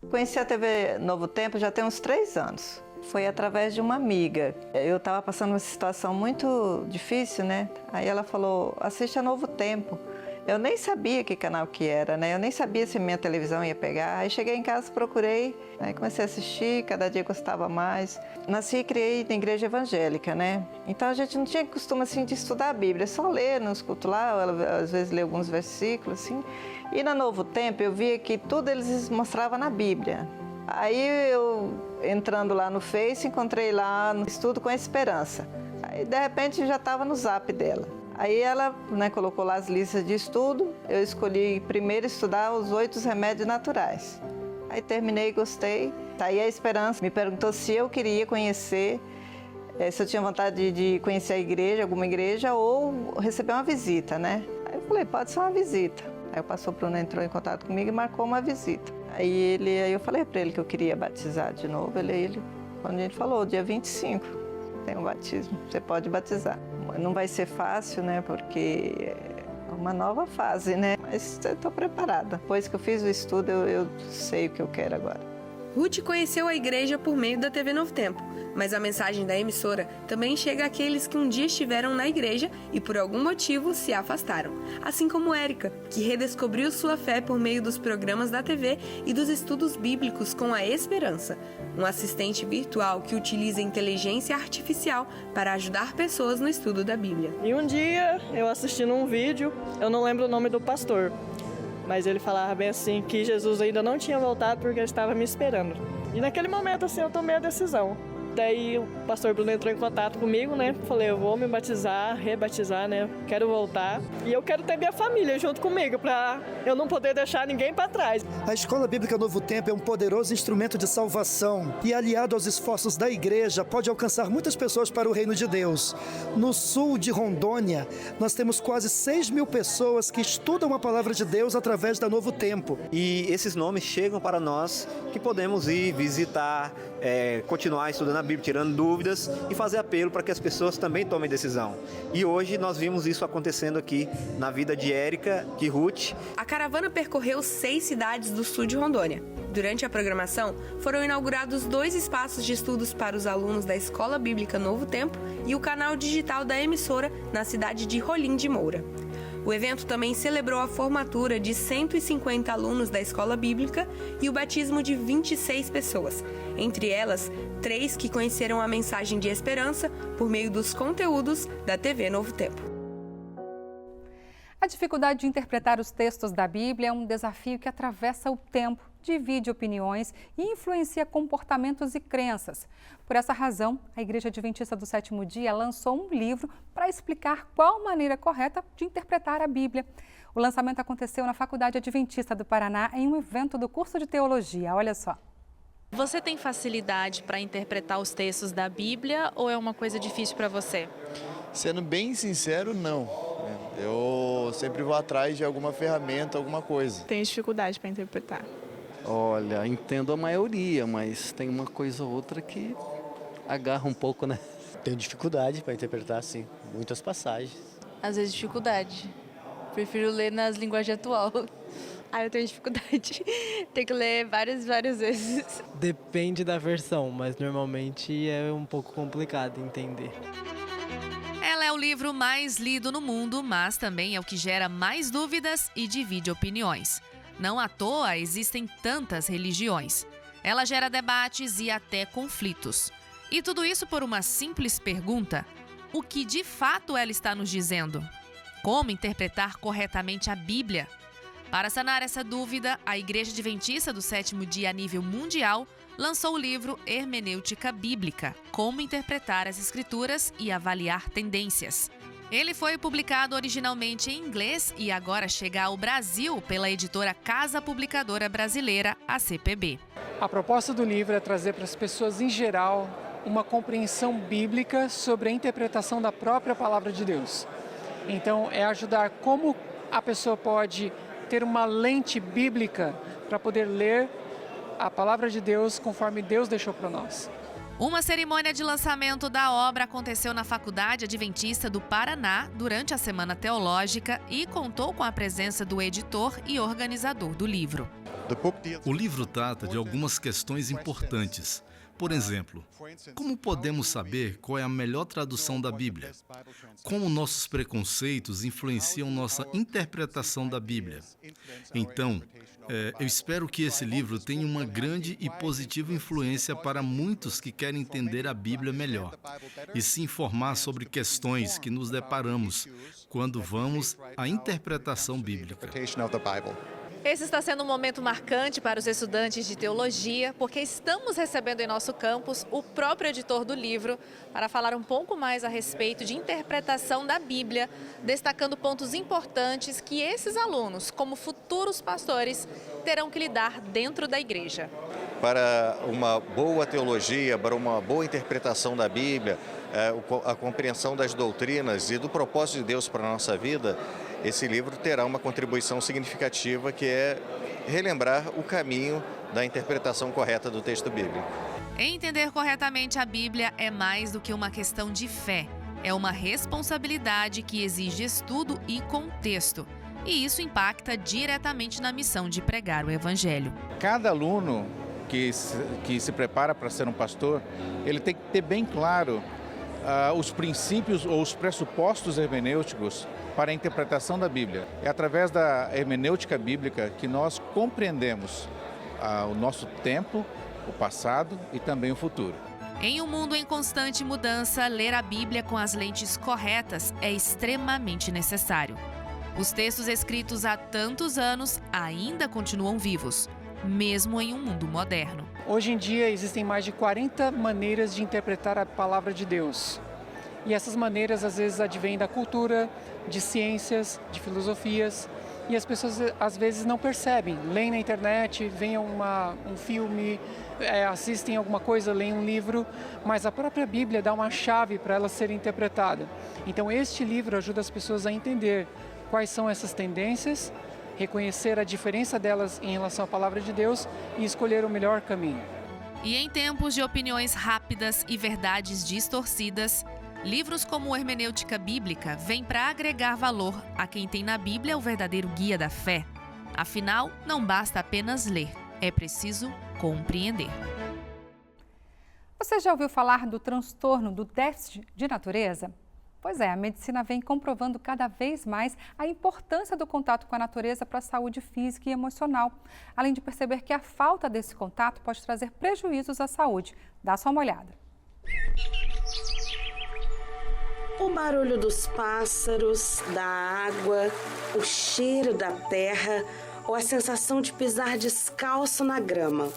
Conheci a TV Novo Tempo já tem uns 3 anos. Foi através de uma amiga. Eu estava passando uma situação muito difícil, né? Aí ela falou, assiste a Novo Tempo. Eu nem sabia que canal que era, né? Eu nem sabia se minha televisão ia pegar. Aí cheguei em casa, procurei, aí comecei a assistir, cada dia gostava mais. Nasci e criei na igreja evangélica, né? Então a gente não tinha costume assim de estudar a Bíblia, só ler nos cultos lá, às vezes ler alguns versículos assim. E na Novo Tempo eu via que tudo eles mostravam na Bíblia. Aí eu, entrando lá no Face, encontrei lá no Estudo com a Esperança. Aí de repente já estava no zap dela. Aí ela, né, colocou lá as listas de estudo, eu escolhi primeiro estudar os 8 remédios naturais. Aí terminei, gostei. Aí a Esperança me perguntou se eu queria conhecer, se eu tinha vontade de conhecer a igreja, alguma igreja, ou receber uma visita, né? Aí eu falei, pode ser uma visita. Aí o pastor Bruno entrou em contato comigo e marcou uma visita. Aí eu falei para ele que eu queria batizar de novo. Quando a gente falou, dia 25, tem um batismo, você pode batizar. Não vai ser fácil, né, porque é uma nova fase, né, mas eu estou preparada. Depois que eu fiz o estudo, eu sei o que eu quero agora. Ruth conheceu a igreja por meio da TV Novo Tempo, mas a mensagem da emissora também chega àqueles que um dia estiveram na igreja e por algum motivo se afastaram. Assim como Érica, que redescobriu sua fé por meio dos programas da TV e dos estudos bíblicos com a Esperança, um assistente virtual que utiliza inteligência artificial para ajudar pessoas no estudo da Bíblia. E um dia, eu assistindo um vídeo, eu não lembro o nome do pastor, mas ele falava bem assim que Jesus ainda não tinha voltado porque ele estava me esperando. E naquele momento assim eu tomei a decisão. Daí o pastor Bruno entrou em contato comigo, né? Falei, eu vou me batizar, rebatizar, né? Quero voltar. E eu quero ter minha família junto comigo, para eu não poder deixar ninguém para trás. A Escola Bíblica Novo Tempo é um poderoso instrumento de salvação e, aliado aos esforços da igreja, pode alcançar muitas pessoas para o reino de Deus. No sul de Rondônia, nós temos quase 6.000 pessoas que estudam a palavra de Deus através da Novo Tempo. E esses nomes chegam para nós que podemos ir visitar, continuar estudando a Bíblia, tirando dúvidas e fazer apelo para que as pessoas também tomem decisão. E hoje nós vimos isso acontecendo aqui na vida de Érica, de Ruth. A caravana percorreu 6 cidades do sul de Rondônia. Durante a programação, foram inaugurados 2 espaços de estudos para os alunos da Escola Bíblica Novo Tempo e o canal digital da emissora na cidade de Rolim de Moura. O evento também celebrou a formatura de 150 alunos da escola bíblica e o batismo de 26 pessoas, entre elas 3 que conheceram a mensagem de esperança por meio dos conteúdos da TV Novo Tempo. A dificuldade de interpretar os textos da Bíblia é um desafio que atravessa o tempo, divide opiniões e influencia comportamentos e crenças. Por essa razão, a Igreja Adventista do Sétimo Dia lançou um livro para explicar qual maneira correta de interpretar a Bíblia. O lançamento aconteceu na Faculdade Adventista do Paraná em um evento do curso de Teologia. Olha só. Você tem facilidade para interpretar os textos da Bíblia ou é uma coisa difícil para você? Sendo bem sincero, não. Eu sempre vou atrás de alguma ferramenta, alguma coisa. Tenho dificuldade para interpretar. Olha, entendo a maioria, mas tem uma coisa ou outra que agarra um pouco, né? Tenho dificuldade para interpretar, sim, muitas passagens. Às vezes dificuldade. Prefiro ler nas linguagens atual. Eu tenho dificuldade. Tenho que ler várias vezes. Depende da versão, mas normalmente é um pouco complicado entender. Ela é o livro mais lido no mundo, mas também é o que gera mais dúvidas e divide opiniões. Não à toa existem tantas religiões. Ela gera debates e até conflitos. E tudo isso por uma simples pergunta: o que de fato ela está nos dizendo? Como interpretar corretamente a Bíblia? Para sanar essa dúvida, a Igreja Adventista do Sétimo Dia a nível mundial lançou o livro Hermenêutica Bíblica, Como Interpretar as Escrituras e Avaliar Tendências. Ele foi publicado originalmente em inglês e agora chega ao Brasil pela editora Casa Publicadora Brasileira, a CPB. A proposta do livro é trazer para as pessoas em geral uma compreensão bíblica sobre a interpretação da própria palavra de Deus. Então, é ajudar como a pessoa pode ter uma lente bíblica para poder ler a palavra de Deus conforme Deus deixou para nós. Uma cerimônia de lançamento da obra aconteceu na Faculdade Adventista do Paraná durante a Semana Teológica e contou com a presença do editor e organizador do livro. O livro trata de algumas questões importantes. Por exemplo, como podemos saber qual é a melhor tradução da Bíblia? Como nossos preconceitos influenciam nossa interpretação da Bíblia? Então, eu espero que esse livro tenha uma grande e positiva influência para muitos que querem entender a Bíblia melhor e se informar sobre questões que nos deparamos quando vamos à interpretação bíblica. Esse está sendo um momento marcante para os estudantes de teologia, porque estamos recebendo em nosso campus o próprio editor do livro para falar um pouco mais a respeito de interpretação da Bíblia, destacando pontos importantes que esses alunos, como futuros pastores, terão que lidar dentro da igreja. Para uma boa teologia, para uma boa interpretação da Bíblia, a compreensão das doutrinas e do propósito de Deus para a nossa vida, esse livro terá uma contribuição significativa, que é relembrar o caminho da interpretação correta do texto bíblico. Entender corretamente a Bíblia é mais do que uma questão de fé. É uma responsabilidade que exige estudo e contexto. E isso impacta diretamente na missão de pregar o Evangelho. Cada aluno que se prepara para ser um pastor, ele tem que ter bem claro os princípios ou os pressupostos hermenêuticos para a interpretação da Bíblia. É através da hermenêutica bíblica que nós compreendemos o nosso tempo, o passado e também o futuro. Em um mundo em constante mudança, ler a Bíblia com as lentes corretas é extremamente necessário. Os textos escritos há tantos anos ainda continuam vivos, mesmo em um mundo moderno. Hoje em dia existem mais de 40 maneiras de interpretar a palavra de Deus. E essas maneiras às vezes advêm da cultura, de ciências, de filosofias, e as pessoas às vezes não percebem. Leem na internet, veem um filme, assistem alguma coisa, leem um livro, mas a própria Bíblia dá uma chave para ela ser interpretada. Então este livro ajuda as pessoas a entender quais são essas tendências, reconhecer a diferença delas em relação à palavra de Deus e escolher o melhor caminho. E em tempos de opiniões rápidas e verdades distorcidas, livros como Hermenêutica Bíblica vêm para agregar valor a quem tem na Bíblia o verdadeiro guia da fé. Afinal, não basta apenas ler, é preciso compreender. Você já ouviu falar do transtorno do déficit de natureza? Pois é, a medicina vem comprovando cada vez mais a importância do contato com a natureza para a saúde física e emocional, além de perceber que a falta desse contato pode trazer prejuízos à saúde. Dá só uma olhada. O barulho dos pássaros, da água, o cheiro da terra ou a sensação de pisar descalço na grama.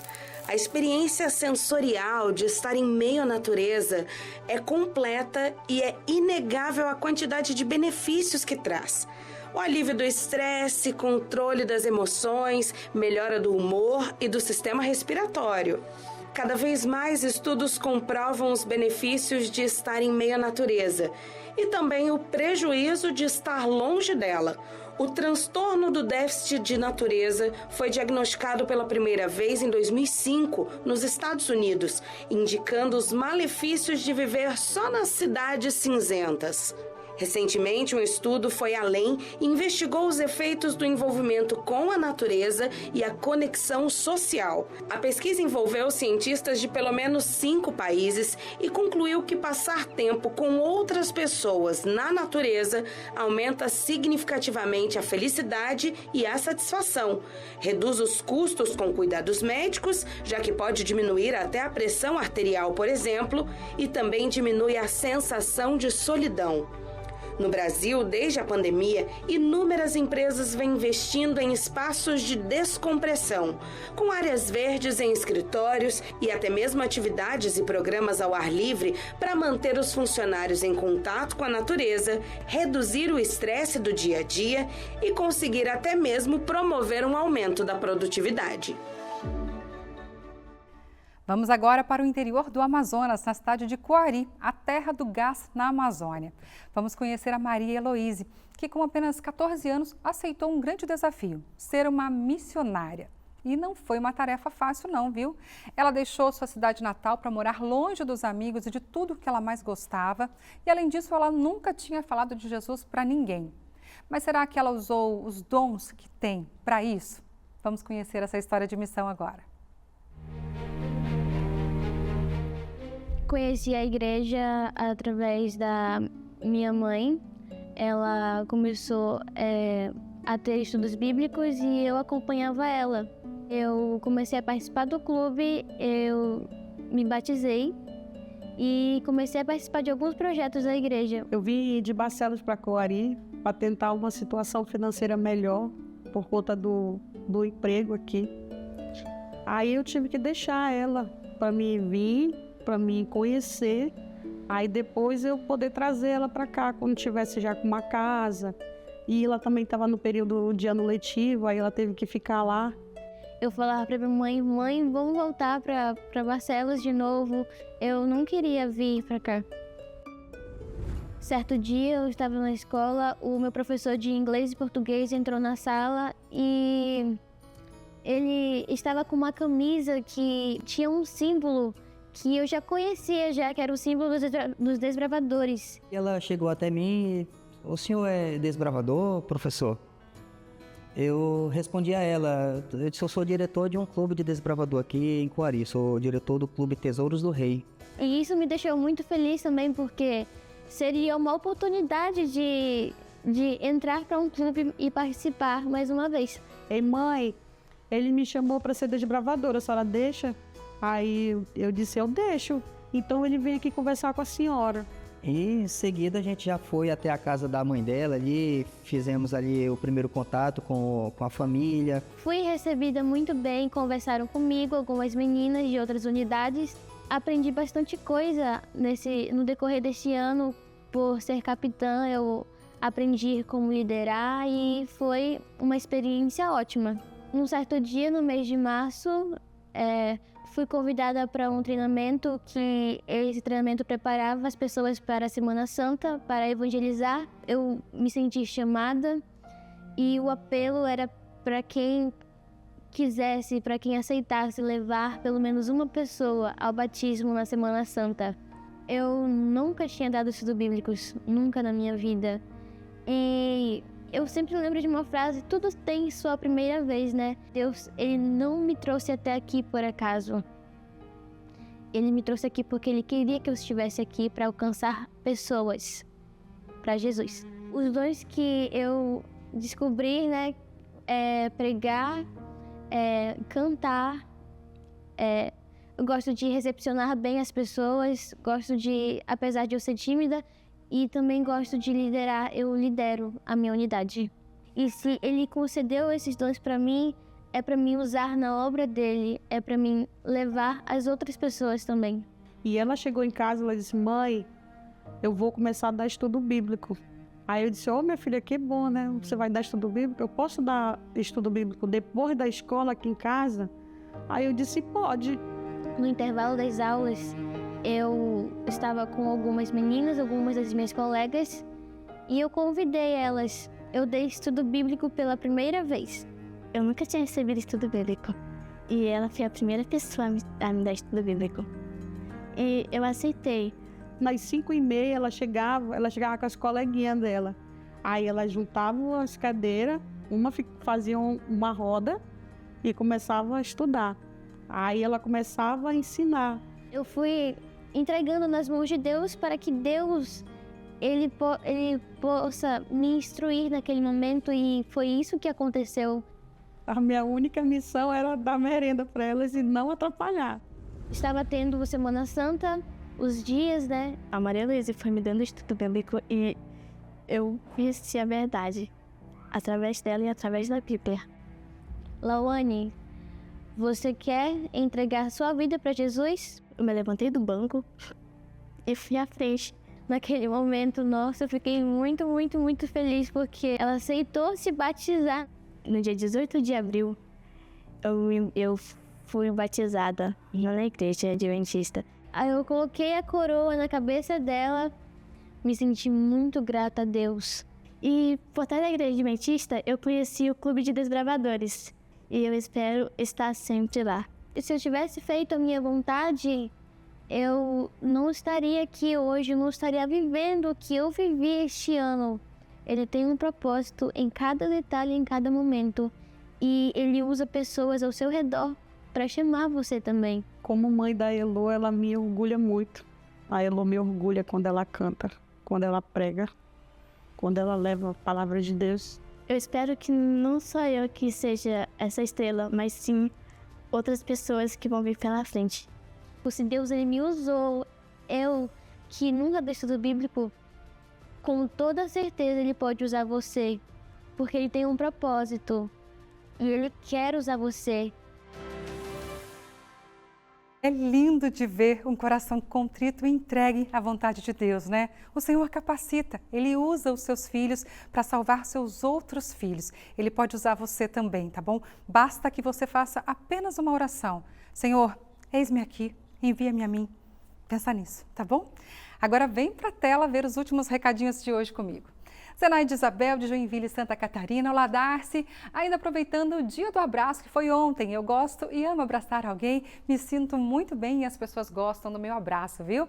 A experiência sensorial de estar em meio à natureza é completa e é inegável a quantidade de benefícios que traz. O alívio do estresse, controle das emoções, melhora do humor e do sistema respiratório. Cada vez mais estudos comprovam os benefícios de estar em meio à natureza e também o prejuízo de estar longe dela. O transtorno do déficit de natureza foi diagnosticado pela primeira vez em 2005 nos Estados Unidos, indicando os malefícios de viver só nas cidades cinzentas. Recentemente, um estudo foi além e investigou os efeitos do envolvimento com a natureza e a conexão social. A pesquisa envolveu cientistas de pelo menos 5 países e concluiu que passar tempo com outras pessoas na natureza aumenta significativamente a felicidade e a satisfação, reduz os custos com cuidados médicos, já que pode diminuir até a pressão arterial, por exemplo, e também diminui a sensação de solidão. No Brasil, desde a pandemia, inúmeras empresas vêm investindo em espaços de descompressão, com áreas verdes em escritórios e até mesmo atividades e programas ao ar livre para manter os funcionários em contato com a natureza, reduzir o estresse do dia a dia e conseguir até mesmo promover um aumento da produtividade. Vamos agora para o interior do Amazonas, na cidade de Coari, a terra do gás na Amazônia. Vamos conhecer a Maria Heloíse, que com apenas 14 anos aceitou um grande desafio, ser uma missionária. E não foi uma tarefa fácil não, viu? Ela deixou sua cidade natal para morar longe dos amigos e de tudo que ela mais gostava. E além disso, ela nunca tinha falado de Jesus para ninguém. Mas será que ela usou os dons que tem para isso? Vamos conhecer essa história de missão agora. Conheci a igreja através da minha mãe. Ela começou a ter estudos bíblicos e eu acompanhava ela. Eu comecei a participar do clube, eu me batizei e comecei a participar de alguns projetos da igreja. Eu vim de Barcelos para Coari para tentar uma situação financeira melhor por conta do emprego aqui. Aí eu tive que deixar ela para me vir, para me conhecer. Aí depois eu poder trazer ela para cá quando tivesse já com uma casa. E ela também estava no período de ano letivo, aí ela teve que ficar lá. Eu falava para minha mãe, vamos voltar para Barcelos de novo. Eu não queria vir para cá. Certo dia eu estava na escola, o meu professor de inglês e português entrou na sala e ele estava com uma camisa que tinha um símbolo que eu já conhecia, que era o símbolo dos desbravadores. Ela chegou até mim, o senhor é desbravador, professor? Eu respondi a ela, eu sou diretor de um clube de desbravador aqui em Coari, sou diretor do Clube Tesouros do Rei. E isso me deixou muito feliz também, porque seria uma oportunidade de entrar para um clube e participar mais uma vez. Ei, mãe, ele me chamou para ser desbravadora, a senhora deixa? Aí eu disse, eu deixo. Então ele veio aqui conversar com a senhora. E em seguida a gente já foi até a casa da mãe dela ali, fizemos ali o primeiro contato com a família. Fui recebida muito bem, conversaram comigo, algumas meninas de outras unidades. Aprendi bastante coisa no decorrer deste ano. Por ser capitã, eu aprendi como liderar e foi uma experiência ótima. Num certo dia, no mês de março, fui convidada para um treinamento que esse treinamento preparava as pessoas para a Semana Santa, para evangelizar. Eu me senti chamada e o apelo era para quem quisesse, para quem aceitasse levar pelo menos uma pessoa ao batismo na Semana Santa. Eu nunca tinha dado estudos bíblicos, nunca na minha vida. E eu sempre lembro de uma frase, tudo tem sua primeira vez, né? Deus, Ele não me trouxe até aqui por acaso. Ele me trouxe aqui porque Ele queria que eu estivesse aqui para alcançar pessoas, para Jesus. Os dons que eu descobri, né, é pregar, cantar, eu gosto de recepcionar bem as pessoas, apesar de eu ser tímida, e também gosto de liderar, eu lidero a minha unidade. E se Ele concedeu esses dons para mim, é para mim usar na obra dEle, é para mim levar as outras pessoas também. E ela chegou em casa e ela disse, mãe, eu vou começar a dar estudo bíblico. Aí eu disse, minha filha, que bom, né? Você vai dar estudo bíblico? Eu posso dar estudo bíblico depois da escola aqui em casa? Aí eu disse, pode. No intervalo das aulas, eu estava com algumas meninas, algumas das minhas colegas, e eu convidei elas. Eu dei estudo bíblico pela primeira vez. Eu nunca tinha recebido estudo bíblico. E ela foi a primeira pessoa a me dar estudo bíblico. E eu aceitei. Nas 5h30 ela chegava com as coleguinhas dela. Aí elas juntavam as cadeiras, faziam uma roda e começavam a estudar. Aí ela começava a ensinar. Eu fui entregando nas mãos de Deus para que Deus ele possa me instruir naquele momento, e foi isso que aconteceu. A minha única missão era dar merenda para elas e não atrapalhar. Estava tendo Semana Santa, os dias, né? A Maria Luísa foi me dando estudo bíblico e eu conheci a verdade através dela e através da Bíblia. Lawane, você quer entregar sua vida para Jesus? Eu me levantei do banco e fui à frente. Naquele momento, nossa, eu fiquei muito, muito, muito feliz porque ela aceitou se batizar. No dia 18 de abril, eu fui batizada na igreja adventista. Aí eu coloquei a coroa na cabeça dela, me senti muito grata a Deus. E por trás da igreja adventista, eu conheci o Clube de Desbravadores. e eu espero estar sempre lá. E se eu tivesse feito a minha vontade, eu não estaria aqui hoje, não estaria vivendo o que eu vivi este ano. Ele tem um propósito em cada detalhe, em cada momento. E ele usa pessoas ao seu redor para chamar você também. Como mãe da Elo, ela me orgulha muito. A Elo me orgulha quando ela canta, quando ela prega, quando ela leva a palavra de Deus. Eu espero que não só eu que seja essa estrela, mas sim outras pessoas que vão vir pela frente. Se Deus ele me usou, eu que nunca li estudo bíblico, com toda certeza ele pode usar você, porque ele tem um propósito e ele quer usar você. É lindo de ver um coração contrito e entregue à vontade de Deus, né? O Senhor capacita, Ele usa os seus filhos para salvar seus outros filhos. Ele pode usar você também, tá bom? Basta que você faça apenas uma oração. Senhor, eis-me aqui, envia-me a mim. Pensa nisso, tá bom? Agora vem para a tela ver os últimos recadinhos de hoje comigo. Zenaide Isabel, de Joinville, Santa Catarina. Olá, Darcy. Ainda aproveitando o dia do abraço, que foi ontem. Eu gosto e amo abraçar alguém. Me sinto muito bem e as pessoas gostam do meu abraço, viu?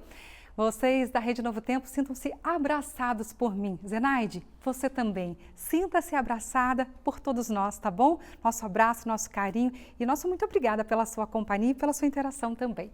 Vocês da Rede Novo Tempo sintam-se abraçados por mim. Zenaide, você também. Sinta-se abraçada por todos nós, tá bom? Nosso abraço, nosso carinho e nosso muito obrigada pela sua companhia e pela sua interação também.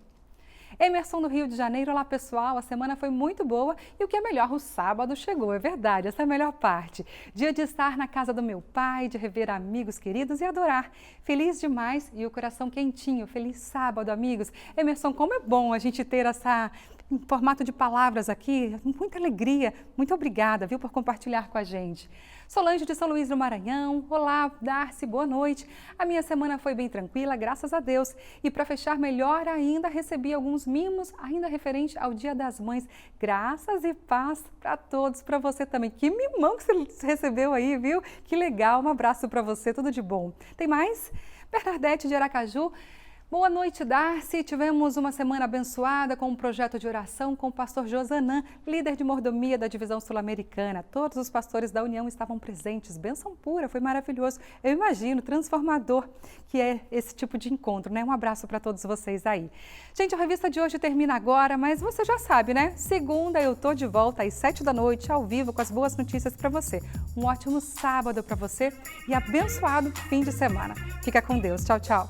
Emerson do Rio de Janeiro, olá pessoal, a semana foi muito boa e o que é melhor, o sábado chegou, é verdade, essa é a melhor parte. Dia de estar na casa do meu pai, de rever amigos queridos e adorar. Feliz demais e o coração quentinho, feliz sábado, amigos. Emerson, como é bom a gente ter essa em formato de palavras aqui, muita alegria, muito obrigada, viu, por compartilhar com a gente. Solange de São Luís do Maranhão, olá, Darcy, boa noite. A minha semana foi bem tranquila, graças a Deus. E para fechar melhor ainda, recebi alguns mimos, ainda referente ao Dia das Mães. Graças e paz para todos, para você também. Que mimão que você recebeu aí, viu? Que legal, um abraço para você, tudo de bom. Tem mais? Bernadette de Aracaju. Boa noite, Darcy. Tivemos uma semana abençoada com um projeto de oração com o pastor Josanã, líder de mordomia da Divisão Sul-Americana. Todos os pastores da União estavam presentes. Bênção pura, foi maravilhoso. Eu imagino, transformador, que é esse tipo de encontro, né? Um abraço para todos vocês aí. Gente, a revista de hoje termina agora, mas você já sabe, né? Segunda eu tô de volta às 7 da noite, ao vivo, com as boas notícias para você. Um ótimo sábado para você e abençoado fim de semana. Fica com Deus. Tchau, tchau.